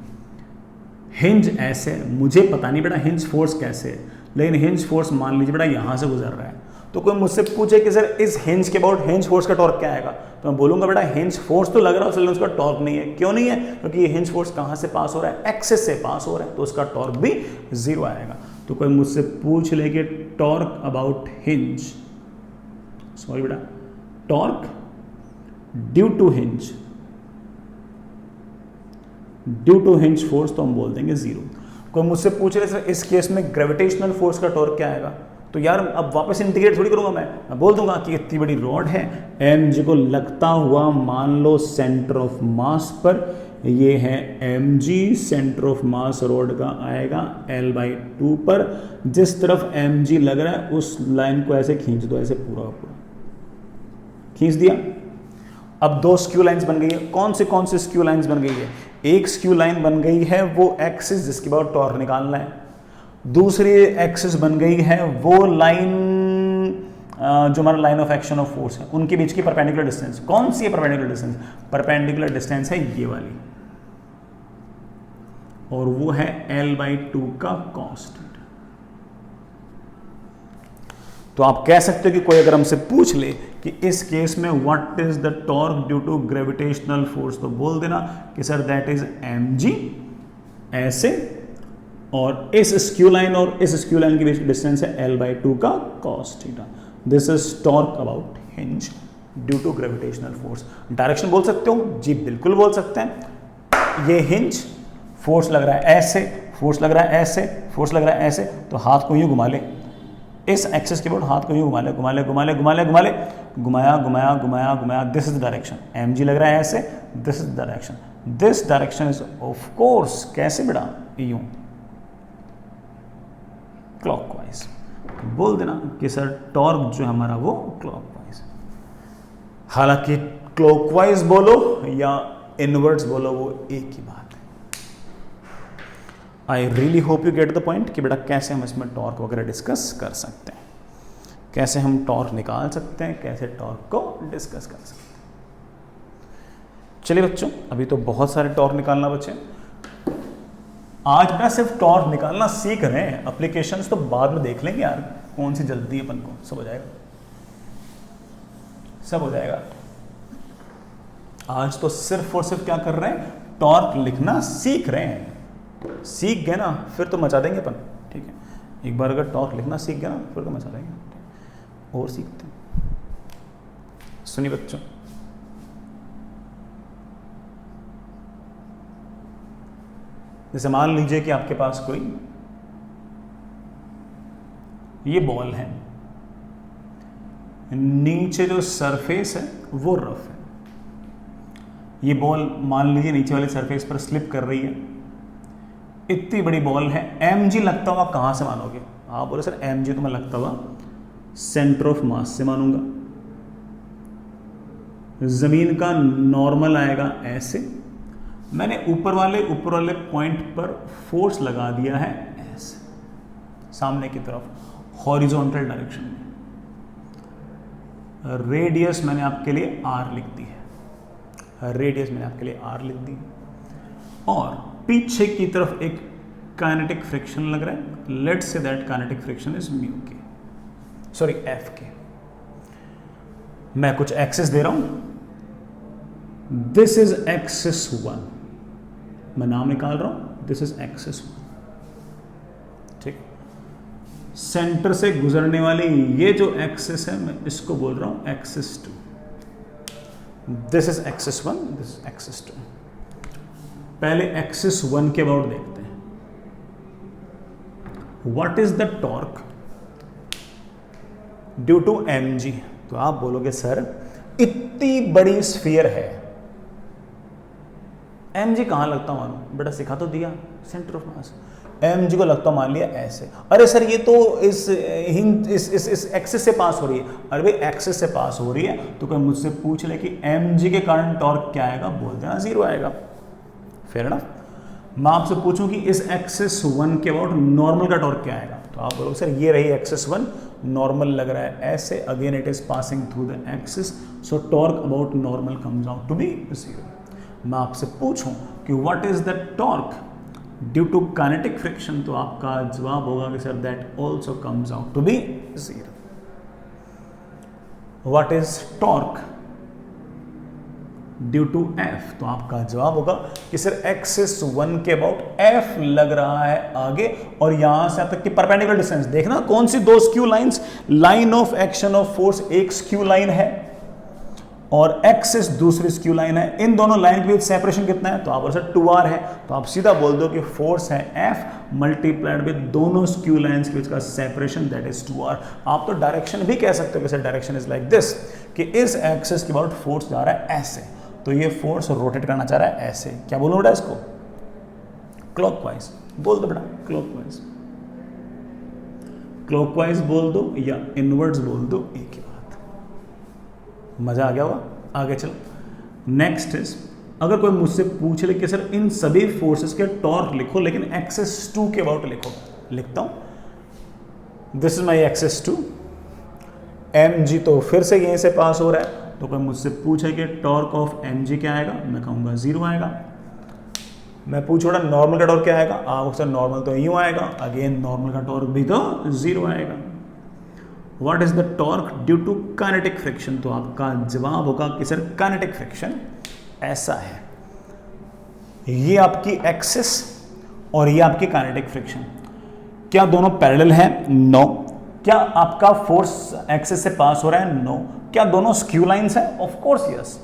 हिंज ऐसे, मुझे पता नहीं बेटा हिंज फोर्स कैसे है, लेकिन हिंज फोर्स मान लीजिए बेटा यहां से गुजर रहा है, तो कोई मुझसे पूछे कि सर इस हिंज के अबाउट हिंज फोर्स का टॉर्क क्या आएगा, तो मैं बोलूंगा बेटा हिंज फोर्स तो लग रहा है, उसका टॉर्क नहीं है। क्यों नहीं है? क्योंकि ये हिंज फोर्स कहां से पास हो रहा है? एक्सिस से पास हो रहा है, तो उसका टॉर्क भी 0 आएगा। तो कोई मुझसे पूछ ले कि टॉर्क अबाउट हिंज, सॉरी बेटा, torque due to hinge force, तो हम बोल देंगे 0। कोई मुझसे पूछ रहे सर इस केस में ग्रेविटेशनल फोर्स का टॉर्क क्या आएगा, तो यार अब वापस इंटीग्रेट थोड़ी करूंगा मैं बोल दूंगा कि इतनी बड़ी रॉड है, mg को लगता हुआ मान लो सेंटर ऑफ मास पर, ये है mg, centre of mass rod का आएगा L/2 पर, जिस तरफ mg लग रहा है उस लाइन को ऐसे खींच दो, ऐसे पूरा खींच दिया। अब 2 स्क्यू लाइंस बन गई है। कौन से स्क्यू लाइंस बन गई है? एक स्क्यू लाइन बन गई है वो एक्सिस जिसके बाद टॉर्क निकालना है, दूसरी एक्सिस बन गई है वो लाइन जो हमारा line of action of force है, उनके बीच की परपेंडिकुलर डिस्टेंस। कौन सी है परपेंडिकुलर डिस्टेंस? परपेंडिकुलर डिस्टेंस है ये वाली, और वो है L/2 का कॉन्स्टेंट। तो आप कह सकते हो कि कोई अगर हमसे पूछ ले कि इस केस में what is the torque due to gravitational force, तो बोल देना कि सर दैट इज mg ऐसे, और इस स्क्यू लाइन और इस स्क्यू लाइन के बीच डिस्टेंस है L/2 का cos theta. This is torque about hinge due to gravitational force. Direction बोल सकते हो? जी बिल्कुल बोल सकते हैं। ये हिंज, फोर्स लग रहा है ऐसे, फोर्स लग रहा है ऐसे, फोर्स लग रहा है ऐसे, तो हाथ को यूं घुमा ले, इस एक्सिस के बोर्ड हाथ को यूं घुमा ले, घुमा ले, घुमा ले, घुमा ले, घुमा ले, घुमाया घुमाया घुमाया घुमाया, दिस इज डायरेक्शन। mg लग रहा है ऐसे, this is direction, this direction is of course कैसे बेटा? यूं क्लॉकवाइज। बोल देना कि सर टॉर्क जो हमारा वो क्लॉकवाइज। हालांकि क्लॉकवाइज बोलो या इनवर्ड्स बोलो वो एक ही बात है। I really hope you get the point कि बेटा कैसे हम इसमें टॉर्क वगैरह डिस्कस कर सकते हैं, कैसे हम टॉर्क निकाल सकते हैं, कैसे टॉर्क को डिस्कस कर सकते हैं। चलिए बच्चों, अभी तो बहुत सारे टॉर्क निकालना बचे। आज बेटा सिर्फ टॉर्क निकालना सीख रहे हैं, एप्लीकेशंस तो बाद में देख लेंगे यार, कौन सी जल्दी है अपन को, सब हो जाएगा, सब हो जाएगा। आज तो सिर्फ और सिर्फ क्या कर रहे हैं? टॉर्क लिखना सीख रहे हैं। सीख गए ना फिर तो मचा देंगे अपन, ठीक है। एक बार अगर टॉर्क लिखना सीख गए ना फिर तो मचा देंगे। और सीखते हैं, सुनिए बच्चों, जैसे मान लीजिए कि आपके पास कोई ये बॉल है, नीचे जो सरफेस है वो रफ है, ये बॉल मान लीजिए नीचे वाले सरफेस पर स्लिप कर रही है, इतनी बड़ी बॉल है, mg लगता हुआ कहां से मानोगे? आप बोले सर mg तो मैं लगता हुआ सेंटर ऑफ मास से मानूंगा। जमीन का नॉर्मल आएगा ऐसे, मैंने ऊपर वाले पॉइंट पर फोर्स लगा दिया है ऐसे सामने की तरफ हॉरिजॉन्टल डायरेक्शन में। रेडियस मैंने आपके लिए आर लिख दी है, रेडियस मैंने आपके लिए आर लिख दी है। और पीछे की तरफ एक काइनेटिक फ्रिक्शन लग रहा है, let's say that kinetic friction is mu के, सॉरी एफ के। मैं कुछ एक्सिस दे रहा हूं, दिस इज एक्सिस 1, मैं नाम निकाल रहा हूं, दिस इज एक्सिस 1, ठीक। सेंटर से गुजरने वाली ये जो एक्सिस है मैं इसको बोल रहा हूं axis 2, this is axis 1, this is axis 2। पहले एक्सिस 1 के अबाउट देखते हैं, what is the torque due to mg। तो आप बोलोगे सर इतनी बड़ी स्फीयर है, mg कहां लगता मालूम, बेटा सिखा तो दिया, सेंटर ऑफ मास। mg को लगता मान लिया ऐसे, अरे सर ये तो इस एक्सिस से पास हो रही है, अरे भाई एक्सिस से पास हो रही है तो कोई मुझसे पूछ ले कि mg के कारण टॉर्क क्या आएगा, बोल देना 0 आएगा, फेयर ना। मैं आपसे पूछूं कि इस एक्सिस 1 के अबाउट नॉर्मल का टॉर्क क्या आएगा, तो आप बोलोगे सर ये रही एक्सिस 1, नॉर्मल लग रहा है ऐसे, again it is passing through the axis, so torque about normal comes out to be 0। मैं आपसे पूछूं कि what is the torque due to kinetic friction, तो आपका जवाब होगा कि sir that also comes out to be 0। What is torque due to f, तो आपका जवाब होगा कि सर एक्सिस 1 के अबाउट एफ लग रहा है आगे, और यहां से तक की परपेंडिकुलर डिस्टेंस देखना कौन सी दो skew lines, line of action of force एक स्क्यू लाइन है और एक्सिस दूसरी स्क्यू लाइन है, इन दोनों लाइन के बीच सेपरेशन कितना है, तो आप सर 2r है, तो आप सीधा बोल दो कि फोर्स है F मल्टीप्लाइड विद दोनों स्क्यू लाइंस के बीच का सेपरेशन, दैट इज 2r। आप तो डायरेक्शन भी कह सकते हो कि sir direction is like this, कि इस एक्सिस के अबाउट फोर्स जा रहा है ऐसे, तो ये फोर्स रोटेट करना चाह रहा है ऐसे, क्या बोलूं बेटा इसको, क्लॉकवाइज बोल दो बेटा, क्लॉकवाइज, क्लॉकवाइज बोल दो या इनवर्ड्स बोल दो, एक ही बात। मजा आ गया होगा, आगे चलो। नेक्स्ट इज, अगर कोई मुझसे पूछ ले कि सर इन सभी फोर्सेस के टॉर्क लिखो लेकिन एक्सिस 2 के अबाउट लिखो, लिखता हूं, this is my axis 2, mg तो फिर से यहीं से पास हो रहा है, तो कोई मुझसे पूछे कि टॉर्क ऑफ mg क्या आएगा, मैं कहूंगा 0 आएगा। मैं पूछ रहा नॉर्मल का टॉर्क क्या आएगा, आप सर नॉर्मल तो यूं आएगा, अगेन नॉर्मल का टॉर्क भी तो 0 आएगा। What is the torque due to kinetic friction, तो आपका जवाब होगा कि सर काइनेटिक फ्रिक्शन ऐसा है, ये आपकी एक्सिस और ये आपकी काइनेटिक फ्रिक्शन, क्या दोनों पैरेलल हैं, नो। क्या आपका फोर्स एक्सिस से पास हो रहा है, नो। क्या दोनों स्क्यू लाइंस हैं, of course yes,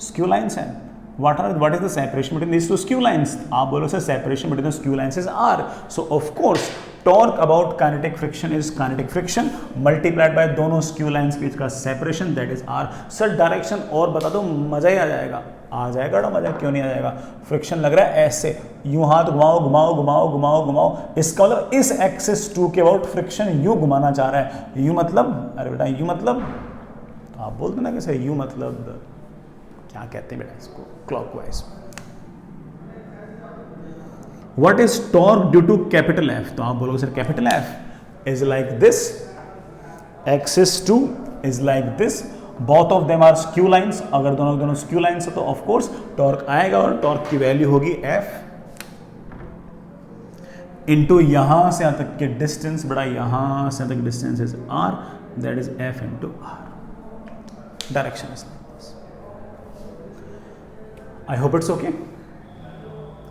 skew lines हैं। what is the separation between these two skew lines, आप बोलो sir separation between the skew lines is r, so of course torque about kinetic friction is kinetic friction multiplied by दोनों skew lines के बीच का separation, that is r। Sir direction और बता दो, मजा ही आ जाएगा, आ जाएगा ना मजा, क्यों नहीं आ जाएगा। फ्रिक्शन लग रहा है ऐसे, यूं हाथ घुमाओ घुमाओ घुमाओ घुमाओ घुमाओ, इसका मतलब इस एक्सिस 2 के अबाउट फ्रिक्शन यूं घुमाना चाह रहा है, यूं मतलब, अरे बेटा यूं मतलब, तो आप बोल दो ना कि सर यूं मतलब क्या कहते हैं बेटा इसको, clockwise. What is torque due to capital f, तो आप बोलोगे sir capital f is like this, axis 2 is like this, both of them are skew lines, अगर दोनों स्क्यू लाइंस है तो ऑफ कोर्स टॉर्क आएगा, और टॉर्क की वैल्यू होगी एफ इंटू यहां से यहां तक के डिस्टेंस, बड़ा यहां से तक distance is r, that is f into r, direction is like this. I hope it's okay,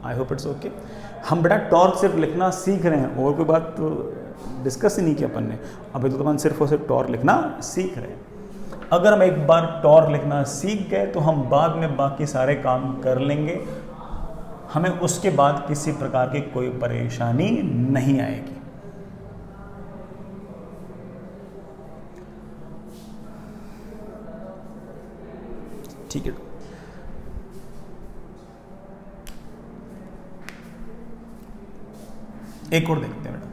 I hope it's okay. हम बेटा टॉर्क सिर्फ लिखना सीख रहे हैं, और कोई बात तो डिस्कस ही नहीं किया अपन ने, अभी तो अपन सिर्फ और सिर्फ टॉर्क लिखना सीख रहे हैं। अगर हम एक बार टॉर्क लिखना सीख गए तो हम बाद में बाकी सारे काम कर लेंगे, हमें उसके बाद किसी प्रकार की कोई परेशानी नहीं आएगी। ठीक है, एक और देखते हैं बेटा,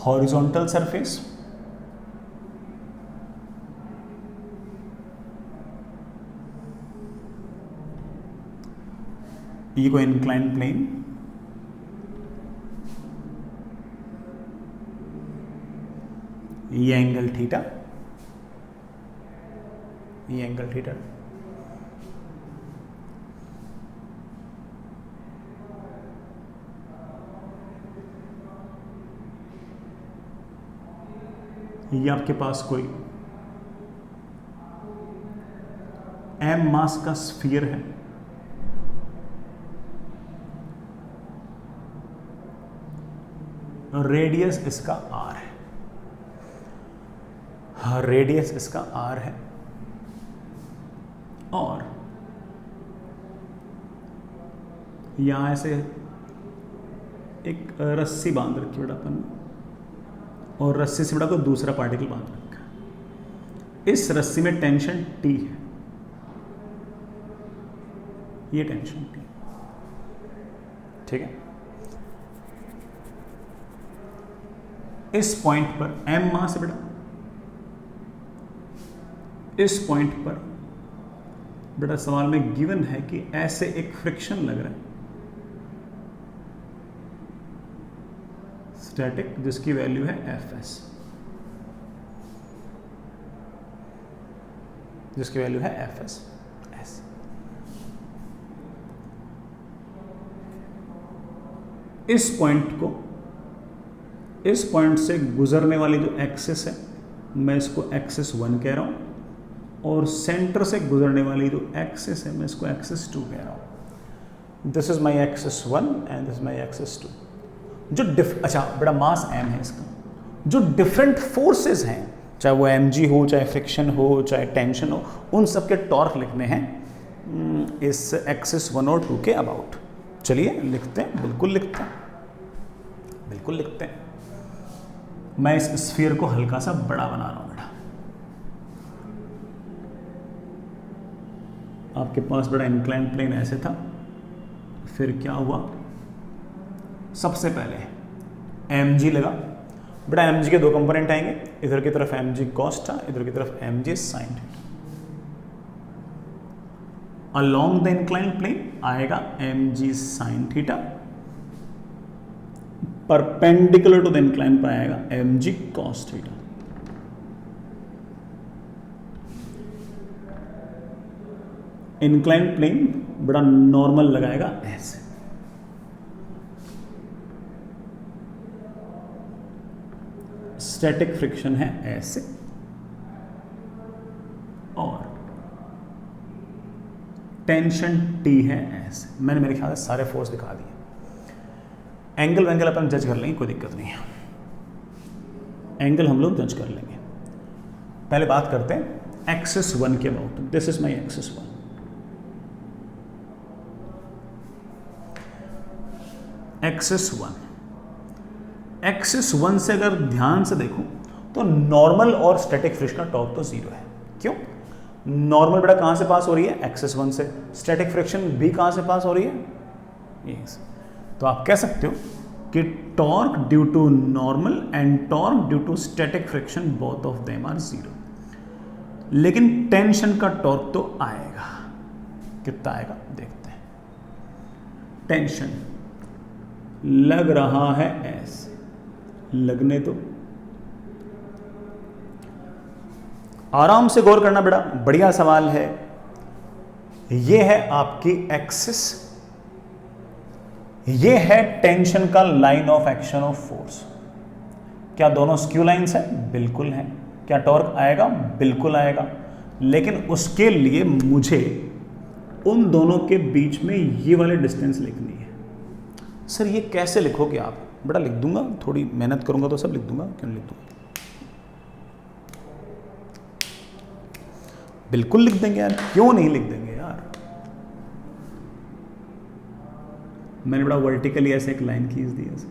हॉरिजॉन्टल सरफेस ये कोई इंक्लाइन प्लेन, ये एंगल थीटा, ये एंगल थीटा, ये आपके पास कोई m मास का स्फीयर है, रेडियस इसका r है, हाँ रेडियस इसका r है, और यहां से एक रस्सी बांध रखी बेटा अपन ने, और रस्सी से बड़ा कोई दूसरा पार्टिकल बांध रखा है। इस रस्सी में टेंशन T है, ये टेंशन T, ठीक है। इस पॉइंट पर m मास है बेटा, इस पॉइंट पर बेटा सवाल में गिवन है कि ऐसे एक फ्रिक्शन लग रहा है स्टैटिक, जिसकी वैल्यू है Fs, जिसकी वैल्यू है Fs S। इस पॉइंट को, इस पॉइंट से गुजरने वाली जो एक्सिस है मैं इसको एक्सिस 1 कह रहा हूं, और सेंटर से गुजरने वाली जो एक्सिस है मैं इसको एक्सिस 2 कह रहा हूं। This is my axis 1 and this my axis 2। जो अच्छा बेटा मास m है इसका, जो डिफरेंट फोर्सेस हैं, चाहे वो mg हो, चाहे फ्रिक्शन हो, चाहे टेंशन हो, उन सब के टॉर्क लिखने हैं इस एक्सिस 1 और 2 के अबाउट। चलिए लिखते हैं, बिल्कुल लिखते हैं, बिल्कुल लिखते हैं। मैं इस स्फीयर को हल्का सा बड़ा बना रहा हूं बेटा। आपके पास बड़ा इंक्लाइन प्लेन ऐसे था, फिर क्या हुआ, सबसे पहले mg लगा बेटा, mg के दो कंपोनेंट आएंगे, इधर की तरफ mg cos था, इधर की तरफ mg sin theta. Along the incline plane आएगा mg sin theta, perpendicular to the incline पर आएगा mg cos theta. Incline plane बड़ा नॉर्मल लगाएगा ऐसे, स्टैटिक फ्रिक्शन है ऐसे, और टेंशन T है ऐसे। मैंने मेरे ख्याल से सारे फोर्स दिखा दिए। एंगल वेंगल अपन जज कर लेंगे, कोई दिक्कत नहीं है, एंगल हम लोग जज कर लेंगे। पहले बात करते हैं एक्सिस 1 के about. This is my axis 1, axis 1। Axis 1 से अगर ध्यान से देखूं तो नॉर्मल और स्टैटिक फ्रिक्शन का टॉर्क तो जीरो है। क्यों? नॉर्मल बेटा कहां से पास हो रही है? एक्सिस 1 से। स्टैटिक फ्रिक्शन भी कहां से पास हो रही है? यहीं से। तो आप कह सकते हो कि torque due to normal and torque due to static friction both of them are zero. लेकिन टेंशन का टॉर्क तो आएगा। कितना आएगा देखते हैं। टेंशन लग रहा है ऐसे, लगने तो आराम से गौर करना बेटा, बढ़िया सवाल है। ये है आपकी एक्सिस, ये है टेंशन का line of action of force. क्या दोनों स्क्यू लाइंस हैं? बिल्कुल हैं। क्या टॉर्क आएगा? बिल्कुल आएगा। लेकिन उसके लिए मुझे उन दोनों के बीच में ये वाले डिस्टेंस लिखनी है। सर ये कैसे लिखोगे आप? बेटा लिख दूंगा, थोड़ी मेहनत करूंगा तो सब लिख दूंगा। क्यों लिख दूंगा? बिल्कुल लिख देंगे यार, क्यों नहीं लिख देंगे यार। मैंने बड़ा वर्टिकली ऐसे एक लाइन खींच दी ऐसे।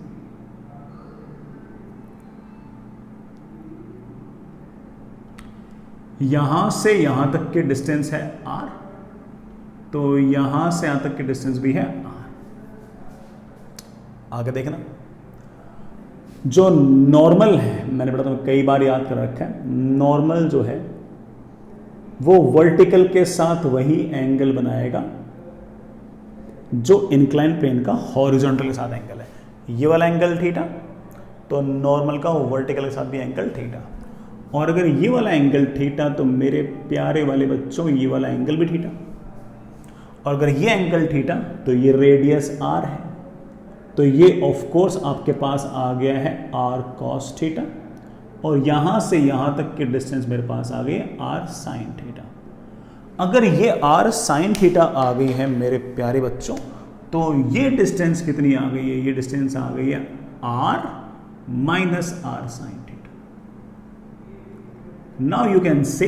यहां से यहां तक की डिस्टेंस है r, तो यहां से यहां तक की डिस्टेंस भी है r। आगे देखना, जो नॉर्मल है, मैंने बड़ा तुम्हें कई बार याद कर रखा है, नॉर्मल जो है वो वर्टिकल के साथ वही एंगल बनाएगा जो इंक्लाइन प्लेन का हॉरिजॉन्टल के साथ एंगल है, ये वाला एंगल थीटा, तो नॉर्मल का वर्टिकल के साथ भी एंगल थीटा। और अगर ये वाला एंगल थीटा तो मेरे प्यारे वाले बच्चों ये वाला एंगल भी थीटा। और अगर ये एंगल थीटा तो ये रेडियस आर है, तो ये ऑफ कोर्स आपके पास आ गया है आर कॉस थीटा, और यहां से यहां तक की डिस्टेंस मेरे पास आ गई है आर साइन थीटा। अगर ये आर साइन थीटा आ गई है मेरे प्यारे बच्चों, तो ये डिस्टेंस कितनी आ गई है, ये डिस्टेंस आ गई है r minus r sine theta. Now you can say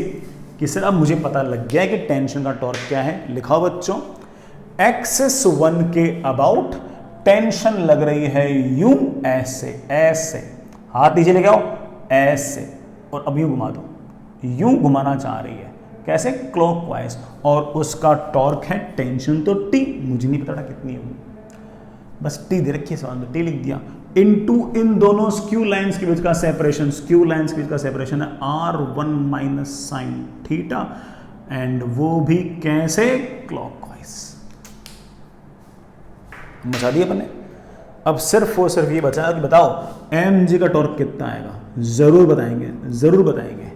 कि सर अब मुझे पता लग गया है कि टेंशन का टॉर्क क्या है। लिखाओ बच्चों, एक्सिस 1 के अबाउट टेंशन लग रही है यूं, ऐसे ऐसे, हाथ नीचे लेके आओ, ऐसे, और अब यूं घुमा दो, यूं घुमाना चाह रही है, कैसे, क्लॉकवाइज, और उसका टॉर्क है टेंशन तो टी, मुझे नहीं पता कितनी होगी, बस टी दे रखी है सवाल में, टी लिख दिया, इनटू इन दोनों स्क्यू लाइंस के बीच का सेपरेशन, स्क्यू लाइंस के बीच का सेपरेशन है r1 minus sine theta, and वो भी कैसे, क्लॉकवाइज। बचा दिया अपने। अब सिर्फ और सिर्फ ये बचा कि बताओ mg का टॉर्क कितना आएगा, जरूर बताएंगे, जरूर बताएंगे।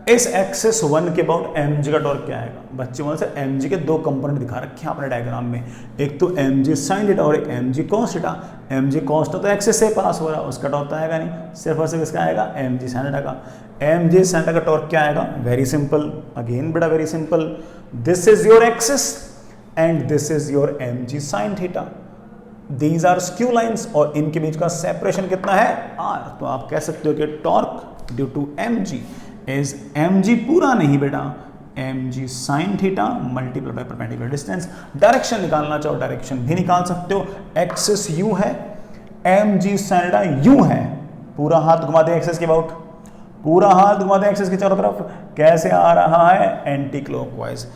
इस एक्सिस 1 के अबाउट mg का टॉर्क क्या आएगा, बच्चे बोले सर mg के दो कंपोनेंट दिखा रखे हैं आपने डायग्राम में, एक तो mg साइन थीटा और एक mg cos theta. mg cos theta तो एक्सिस से पास हो रहा है, उसका टॉर्क तो आएगा नहीं, सिर्फ और सिर्फ इसका आएगा mg साइन थीटा का। mg साइन थीटा का टॉर्क क्या आएगा, वेरी सिंपल, अगेन बेटा very simple, this is your axis and this is your mg sine theta, these are skew lines, और इनके बीच का सेपरेशन कितना है, r। तो आप कह सकते हो कि torque due to mg is mg पूरा नहीं बेटा, mg sine theta multiply by perpendicular distance. Direction निकालना चाहो डायरेक्शन भी निकाल सकते हो, एक्सिस u है, mg साइन थीटा u है, पूरा हाथ घुमा दे एक्सिस के अबाउट, पूरा हाथ घुमा दे एक्सिस के चारों तरफ, कैसे आ रहा है, एंटी क्लॉकवाइज,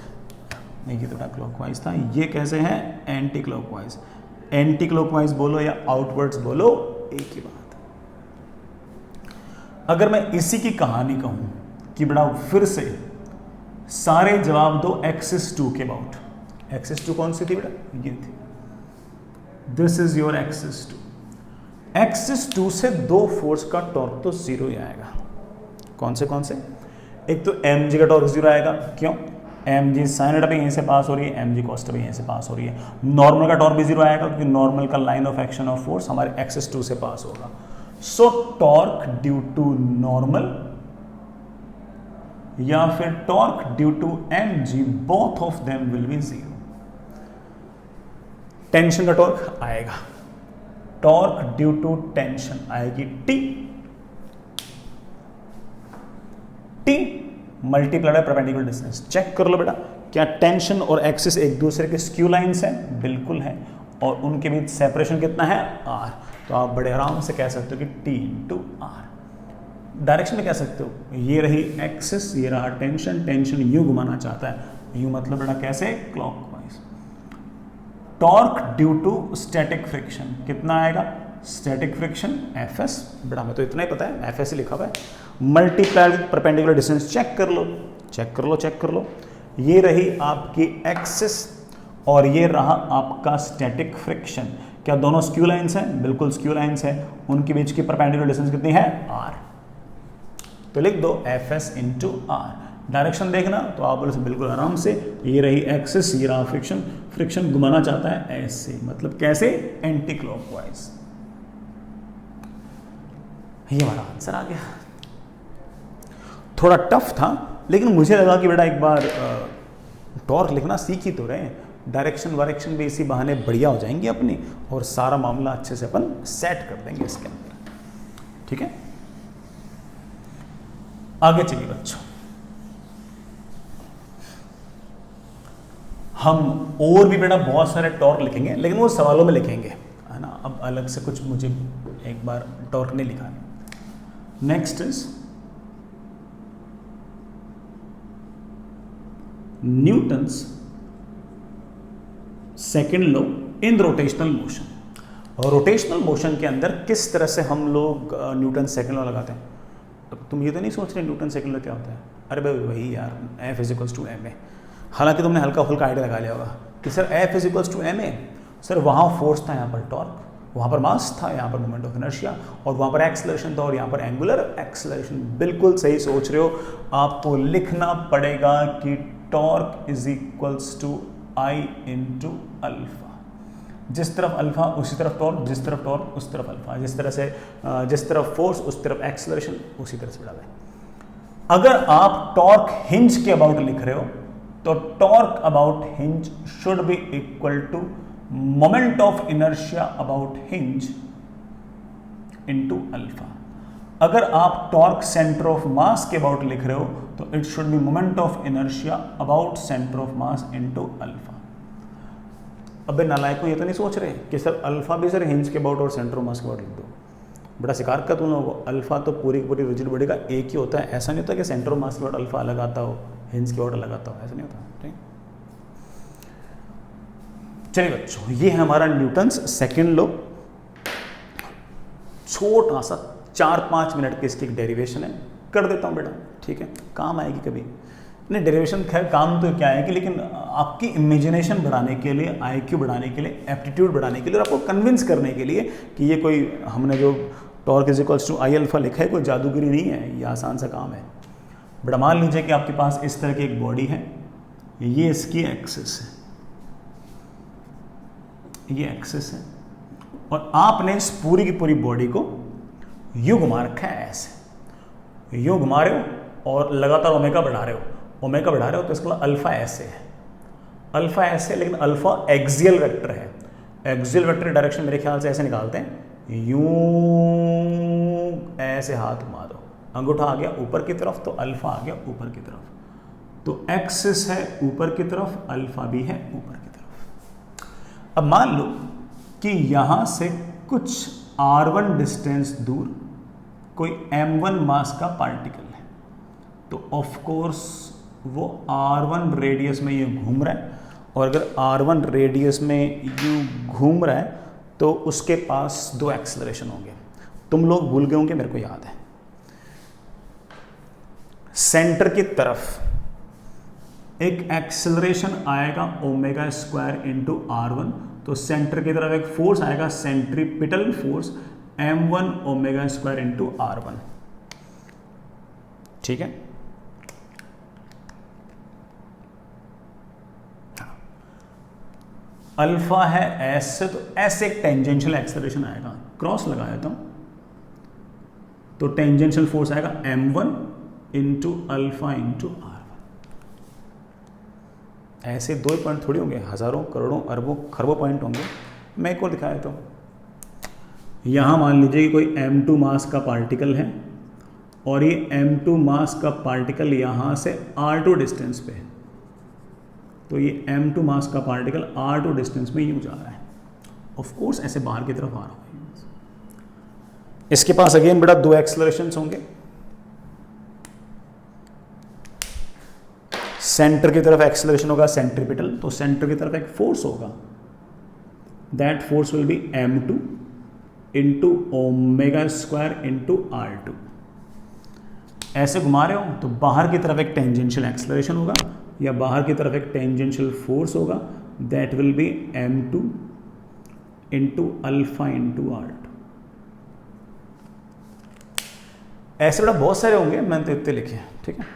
नहीं ये थोड़ा क्लॉकवाइज था, ये कैसे है, एंटी क्लॉकवाइज। एंटी क्लॉकवाइज बोलो या आउटवर्ड्स बोलो, एक ही बात। अगर मैं इसी की कहानी कहूं कि बड़ा फिर से सारे जवाब दो एक्सिस 2 के अबाउट। एक्सिस 2 कौन सी थी बेटा, ये थी, this is your axis 2। Axis 2 से दो फोर्स का टॉर्क तो जीरो ही आएगा, कौन से, एक तो mg का टॉर्क जीरो आएगा, क्यों, mg साइन थीटा भी यहीं से पास हो रही है, mg कॉस थीटा भी यहीं से पास हो रही है। नॉर्मल का टॉर्क भी जीरो आएगा क्योंकि नॉर्मल का line of action of force हमारे एक्सिस 2 से पास होगा। So torque due to normal या फिर torque due to mg, both of them will be zero. Tension का टॉर्क आएगा, टॉर्क ड्यू टू टेंशन आएगी T multiplied by perpendicular distance. Check कर लो बेटा, क्या टेंशन और एक्सिस एक दूसरे के स्क्यू लाइंस हैं, बिल्कुल है, और उनके बीच सेपरेशन कितना है, r। तो आप बड़े आराम से कह सकते हो कि t इंटू r। डायरेक्शन में कह सकते हो, ये रही एक्सिस, ये रहा टेंशन, टेंशन यू घुमाना चाहता है, यू मतलब बेटा कैसे, clockwise. Torque due to static friction कितना आएगा, स्टैटिक फ्रिक्शन Fs, बेटा हमें तो इतना ही पता है, Fs ही लिखा हुआ है, multiply with perpendicular distance. Check कर लो, ये रही आपकी एक्सिस और ये रहा आपका स्टैटिक फ्रिक्शन। क्या दोनों स्क्यू लाइंस हैं, बिल्कुल स्क्यू लाइंस हैं, उनके बीच की परपेंडिकुलर डिस्टेंस कितनी है, r। तो लिख दो Fs इंटू r। डायरेक्शन देखना तो आप बोले बिल्कुल आराम से, ये रही एक्सिस, ये रहा फ्रिक्शन, फ्रिक्शन घुमाना चाहता है ऐसे, मतलब कैसे, एंटी क्लॉकवाइज। ये हमारा आंसर आ गया। थोड़ा टफ था, लेकिन मुझे लगा कि बेटा एक बार टॉर्क लिखना सीख ही तो रहे, डायरेक्शन वायरेक्शन भी इसी बहाने बढ़िया हो जाएंगी अपनी, और सारा मामला अच्छे से अपन सेट कर देंगे इसके अंदर, ठीक है। आगे चलिए बच्चों, हम और भी बेटा बहुत सारे टॉर्क लिखेंगे, लेकिन वो सवालों में लिखेंगे, है ना। अब अलग से कुछ मुझे एक बार टॉर्क नहीं लिखा। Next is Newton's second law in rotational motion. और रोटेशनल मोशन के अंदर किस तरह से हम लोग न्यूटन सेकेंड लॉ लगाते हैं। अब तुम ये तो नहीं सोच रहे न्यूटन सेकेंड लॉ क्या होता है, अरे भाई वही यार, F = ma। हालांकि तुमने हल्का फुल्का आइडिया लगा लिया होगा कि सर F = ma, सर वहाँ फोर्स था, यहाँ पर टॉर्क, वहाँ पर मास था, यहाँ पर मोमेंट ऑफ इनर्शिया, और वहाँ पर एक्सेलरेशन था और यहाँ पर एंगुलर एक्सेलरेशन। बिल्कुल सही सोच रहे हो। आपको लिखना पड़ेगा कि torque is equals to I into alpha. जिस तरफ अल्फा उसी तरफ टॉर्क, जिस तरफ टॉर्क उस तरफ अल्फा, जिस तरफ फोर्स उस तरफ एक्सेलरेशन, उसी तरह से बढ़ा है। अगर आप टॉर्क हिंज के अबाउट लिख रहे हो तो torque about hinge should be equal to moment of inertia about hinge into alpha. अगर आप टॉर्क सेंटर ऑफ मास के अबाउट लिख रहे हो तो it should be moment of inertia about centre of mass into alpha. अबे नालायकों, ये तो नहीं सोच रहे कि सर अल्फा भी सर हिंज के अबाउट और सेंटर ऑफ मास के अबाउट लिख दो। बड़ा शिकार का तुम लोगों को। अल्फा तो पूरी की पूरी रिजिड बॉडी का एक ही होता है। ऐसा नहीं होता कि सेंटर ऑफ मास के अबाउट अल्फा अलग आता हो, हिंज के अबाउट अलग आता हो, ऐसा नहीं होता। ठीक, चलिए बच्चों, ये है हमारा न्यूटन्स सेकेंड लॉ। छोटा सा 4-5 मिनट की इसकी एक डेरिवेशन है, कर देता हूँ बेटा, ठीक है, काम आएगी कभी नहीं। डेरिवेशन खैर काम तो क्या है कि, लेकिन आपकी इमेजिनेशन बढ़ाने के लिए, आईक्यू बढ़ाने के लिए, एप्टीट्यूड बढ़ाने के लिए, और आपको कन्विंस करने के लिए कि ये कोई हमने जो torque is equals to I alpha लिखा है कोई जादूगिरी नहीं है, ये आसान सा काम है। बड़ा मान लीजिए कि आपके पास इस तरह की एक बॉडी है, ये इसकी एक्सिस है, ये एक्सिस है, और आपने इस पूरी की पूरी बॉडी को यूं घुमा रखा है, ऐसे यूं घुमा रहे हो और लगातार ओमेगा बढ़ा रहे हो, ओमेगा बढ़ा रहे हो, तो इसका अल्फा ऐसे है, अल्फा ऐसे है, लेकिन अल्फा एक्सियल वेक्टर है। एक्सियल वेक्टर डायरेक्शन मेरे ख्याल से ऐसे निकालते हैं, यूं ऐसे हाथ घुमा दो, अंगूठा आ गया ऊपर की तरफ तो अल्फा आ गया ऊपर की तरफ, तो एक्सिस है ऊपर की तरफ, अल्फा भी है ऊपर की तरफ। अब मान लो कि यहां से कुछ r1 डिस्टेंस दूर कोई m1 मास का पार्टिकल है, तो ऑफ कोर्स वो r1 रेडियस में ये घूम रहा है, और अगर r1 रेडियस में यूं घूम रहा है तो उसके पास 2 एक्सेलरेशन होंगे। तुम लोग भूल गए होंगे, मेरे को याद है, सेंटर की तरफ एक एक्सेलरेशन आएगा ओमेगा स्क्वायर इंटू r1, तो सेंटर की तरफ एक फोर्स आएगा, centripetal force m1 omega square into r1। ठीक है, अल्फा है ऐसे, तो ऐसे एक टेंजेंशियल एक्सेलरेशन आएगा, क्रॉस लगा देता हूं, तो टेंजेंशियल फोर्स आएगा m1 into alpha into r1। ऐसे 2 पॉइंट थोड़ी होंगे, हजारों करोड़ों अरबों खरबों पॉइंट होंगे। मैं एक और दिखाया देता हूं। यहां मान लीजिए कि कोई m2 मास का पार्टिकल है, और ये m2 मास का पार्टिकल यहां से r2 डिस्टेंस पे है, तो ये m2 मास का पार्टिकल r2 डिस्टेंस में यूं जा रहा है, ऑफ कोर्स ऐसे बाहर की तरफ आ रहा है। इसके पास अगेन बेटा 2 एक्सेलरेशंस होंगे, सेंटर की तरफ एक्सेलरेशन होगा सेंट्रीपिटल, तो सेंटर की तरफ एक फोर्स होगा, that force will be m2 into omega square into r2। ऐसे घुमा रहे हो तो बाहर की तरफ एक टेंजेंशियल एक्सेलरेशन होगा, या बाहर की तरफ एक टेंजेंशियल फोर्स होगा, that will be m2 into alpha into r2। ऐसे बेटा बहुत सारे होंगे, मैंने तो इतने लिखे हैं। ठीक है,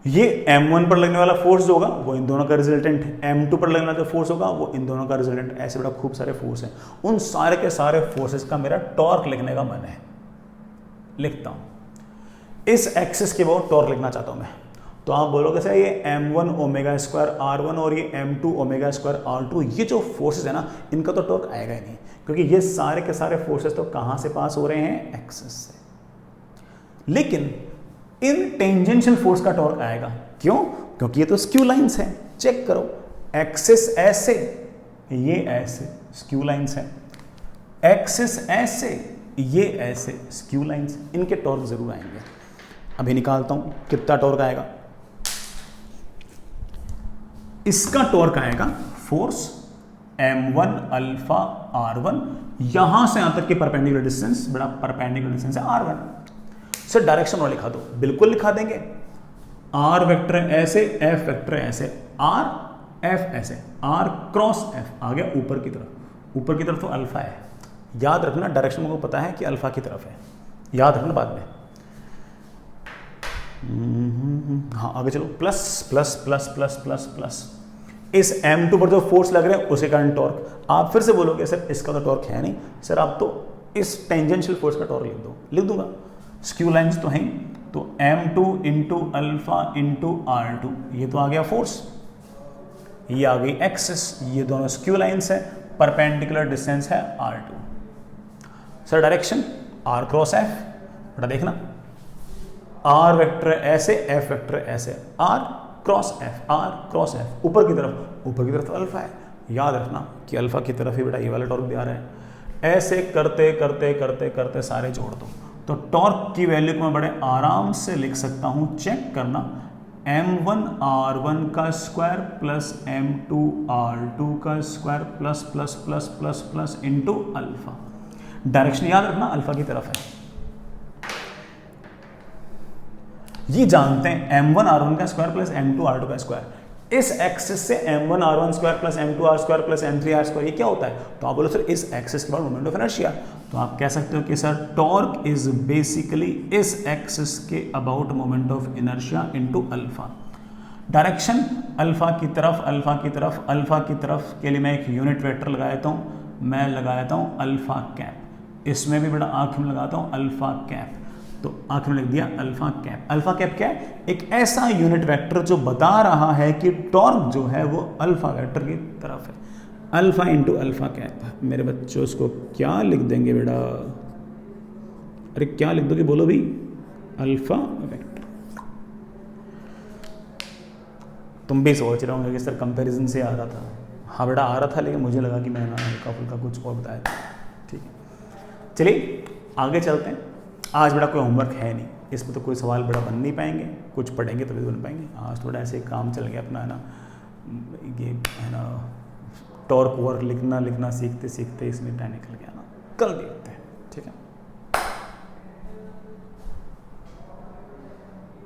ये m1 पर लगने वाला फोर्स जो होगा वो इन दोनों का रिजल्टेंट है, m2 पर लगने वाला जो फोर्स होगा वो इन दोनों का रिजल्टेंट। ऐसे बड़ा खूब सारे फोर्स हैं, उन सारे के सारे फोर्सेस का मेरा टॉर्क लिखने का मन है, लिखता हूं। इस एक्सिस के बहुत टॉर्क लिखना चाहता हूं मैं, तो आप बोलोगे सर ये m1 ओमेगा स्क्वायर r1 और ये m2 ओमेगा स्क्वायर r2, ये जो फोर्सेस है ना, इनका तो टॉर्क आएगा ही नहीं, क्योंकि ये सारे के सारे फोर्सेस तो कहां से पास हो रहे हैं, एक्सिस से। लेकिन इन टेंजेंशियल फोर्स का टॉर्क आएगा, क्यों? क्योंकि ये तो स्क्यू लाइंस हैं। चेक करो, एक्सिस ऐसे, ये ऐसे स्क्यू लाइंस हैं, एक्सिस ऐसे, ये ऐसे स्क्यू लाइंस, इनके टॉर्क जरूर आएंगे। अभी निकालता हूं कितना टॉर्क आएगा। इसका टॉर्क आएगा फोर्स m1 अल्फा r1, यहां से यहां तक के परपेंडिकुलर डिस्टेंस, बड़ा परपेंडिकुलर डिस्टेंस है r1। सर डायरेक्शन और लिखा दो, बिल्कुल लिखा देंगे। r वेक्टर ऐसे, f वेक्टर ऐसे, r f ऐसे, आर क्रॉस एफ आ गया ऊपर की तरफ, ऊपर की तरफ तो अल्फा है, याद रखना डायरेक्शन को पता है कि अल्फा की तरफ है, याद रखना बाद में। हाँ आगे चलो, plus plus plus plus plus plus, इस M2 पर जो फोर्स लग रहे हैं उसे कारण टॉर्क। आप फिर से बोलोगे सर इसका तो टॉर्क है नहीं, सर आप तो इस टेंजेंशियल फोर्स का टॉर्क लिख दो, लिख दूंगा, स्क्यू लाइंस तो हैं, तो M2 into alpha into R2, ये तो आ गया फोर्स, ये आ गई एक्सिस, ये दोनों स्क्यू लाइंस है, परपेंडिकुलर डिस्टेंस है R2। Sir direction R cross F, बेटा देखना R वेक्टर ऐसे, F वेक्टर ऐसे, R क्रॉस F, ऊपर की तरफ तो अल्फा है, याद रखना कि अल्फा की तरफ ही बेटा ये वाला टॉर्क भी आ रहा है। ऐसे करते करते करते करते सारे जोड़ दो, तो टॉर्क की वैल्यू को मैं बड़े आराम से लिख सकता हूं, चेक करना, m1 r1 का स्क्वायर प्लस m2 r2 का square plus plus plus plus plus into alpha. Direction याद रखना अल्फा की तरफ है, ये जानते हैं m1 r1 का स्क्वायर प्लस m2 r2 का स्क्वायर, इस एक्सिस से m1 r1 square plus m2 r square plus m3 r square, ये क्या होता है? तो आप बोलो सर इस एक्सिस के बाद मोमेंट ऑफ इनर्शिया, तो आप कह सकते हो कि सर टॉर्क इज बेसिकली इस एक्सिस के about moment of inertia into alpha. Direction alpha की तरफ, अल्फा की तरफ, अल्फा की तरफ के लिए मैं एक यूनिट वेक्टर लगा देता हूँ, मैं लगा देता हूँ अल्फा कैप, इसमें भी बड़ा आंख में लगाता हूँ अल्फा कैप, तो आखिर में लिख दिया अल्फा कैप। अल्फा कैप क्या है? एक ऐसा यूनिट वेक्टर जो बता रहा है कि टॉर्क जो है वो अल्फा वेक्टर की तरफ है, अल्फा इंटू अल्फा कैप। मेरे बच्चों इसको क्या लिख देंगे बेटा? अरे क्या लिख दोगे बोलो भी? Alpha vector. तुम भी सोच रहे होंगे कि सर कंपैरिजन से आ रहा था। हाँ बेटा आ रहा था, लेकिन मुझे लगा कि मैंने हल्का फुल्का कुछ और बताया था। ठीक है, चलिए आगे चलते हैं। आज बड़ा कोई होमवर्क है नहीं, इसमें तो कोई सवाल बड़ा बन नहीं पाएंगे, कुछ पढ़ेंगे तभी बन पाएंगे। आज थोड़ा ऐसे काम चल गया अपना, है ना, ये है ना, टॉर्क वर्क लिखना सीखते सीखते इसमें टाइम निकल गया ना, कल देखते हैं।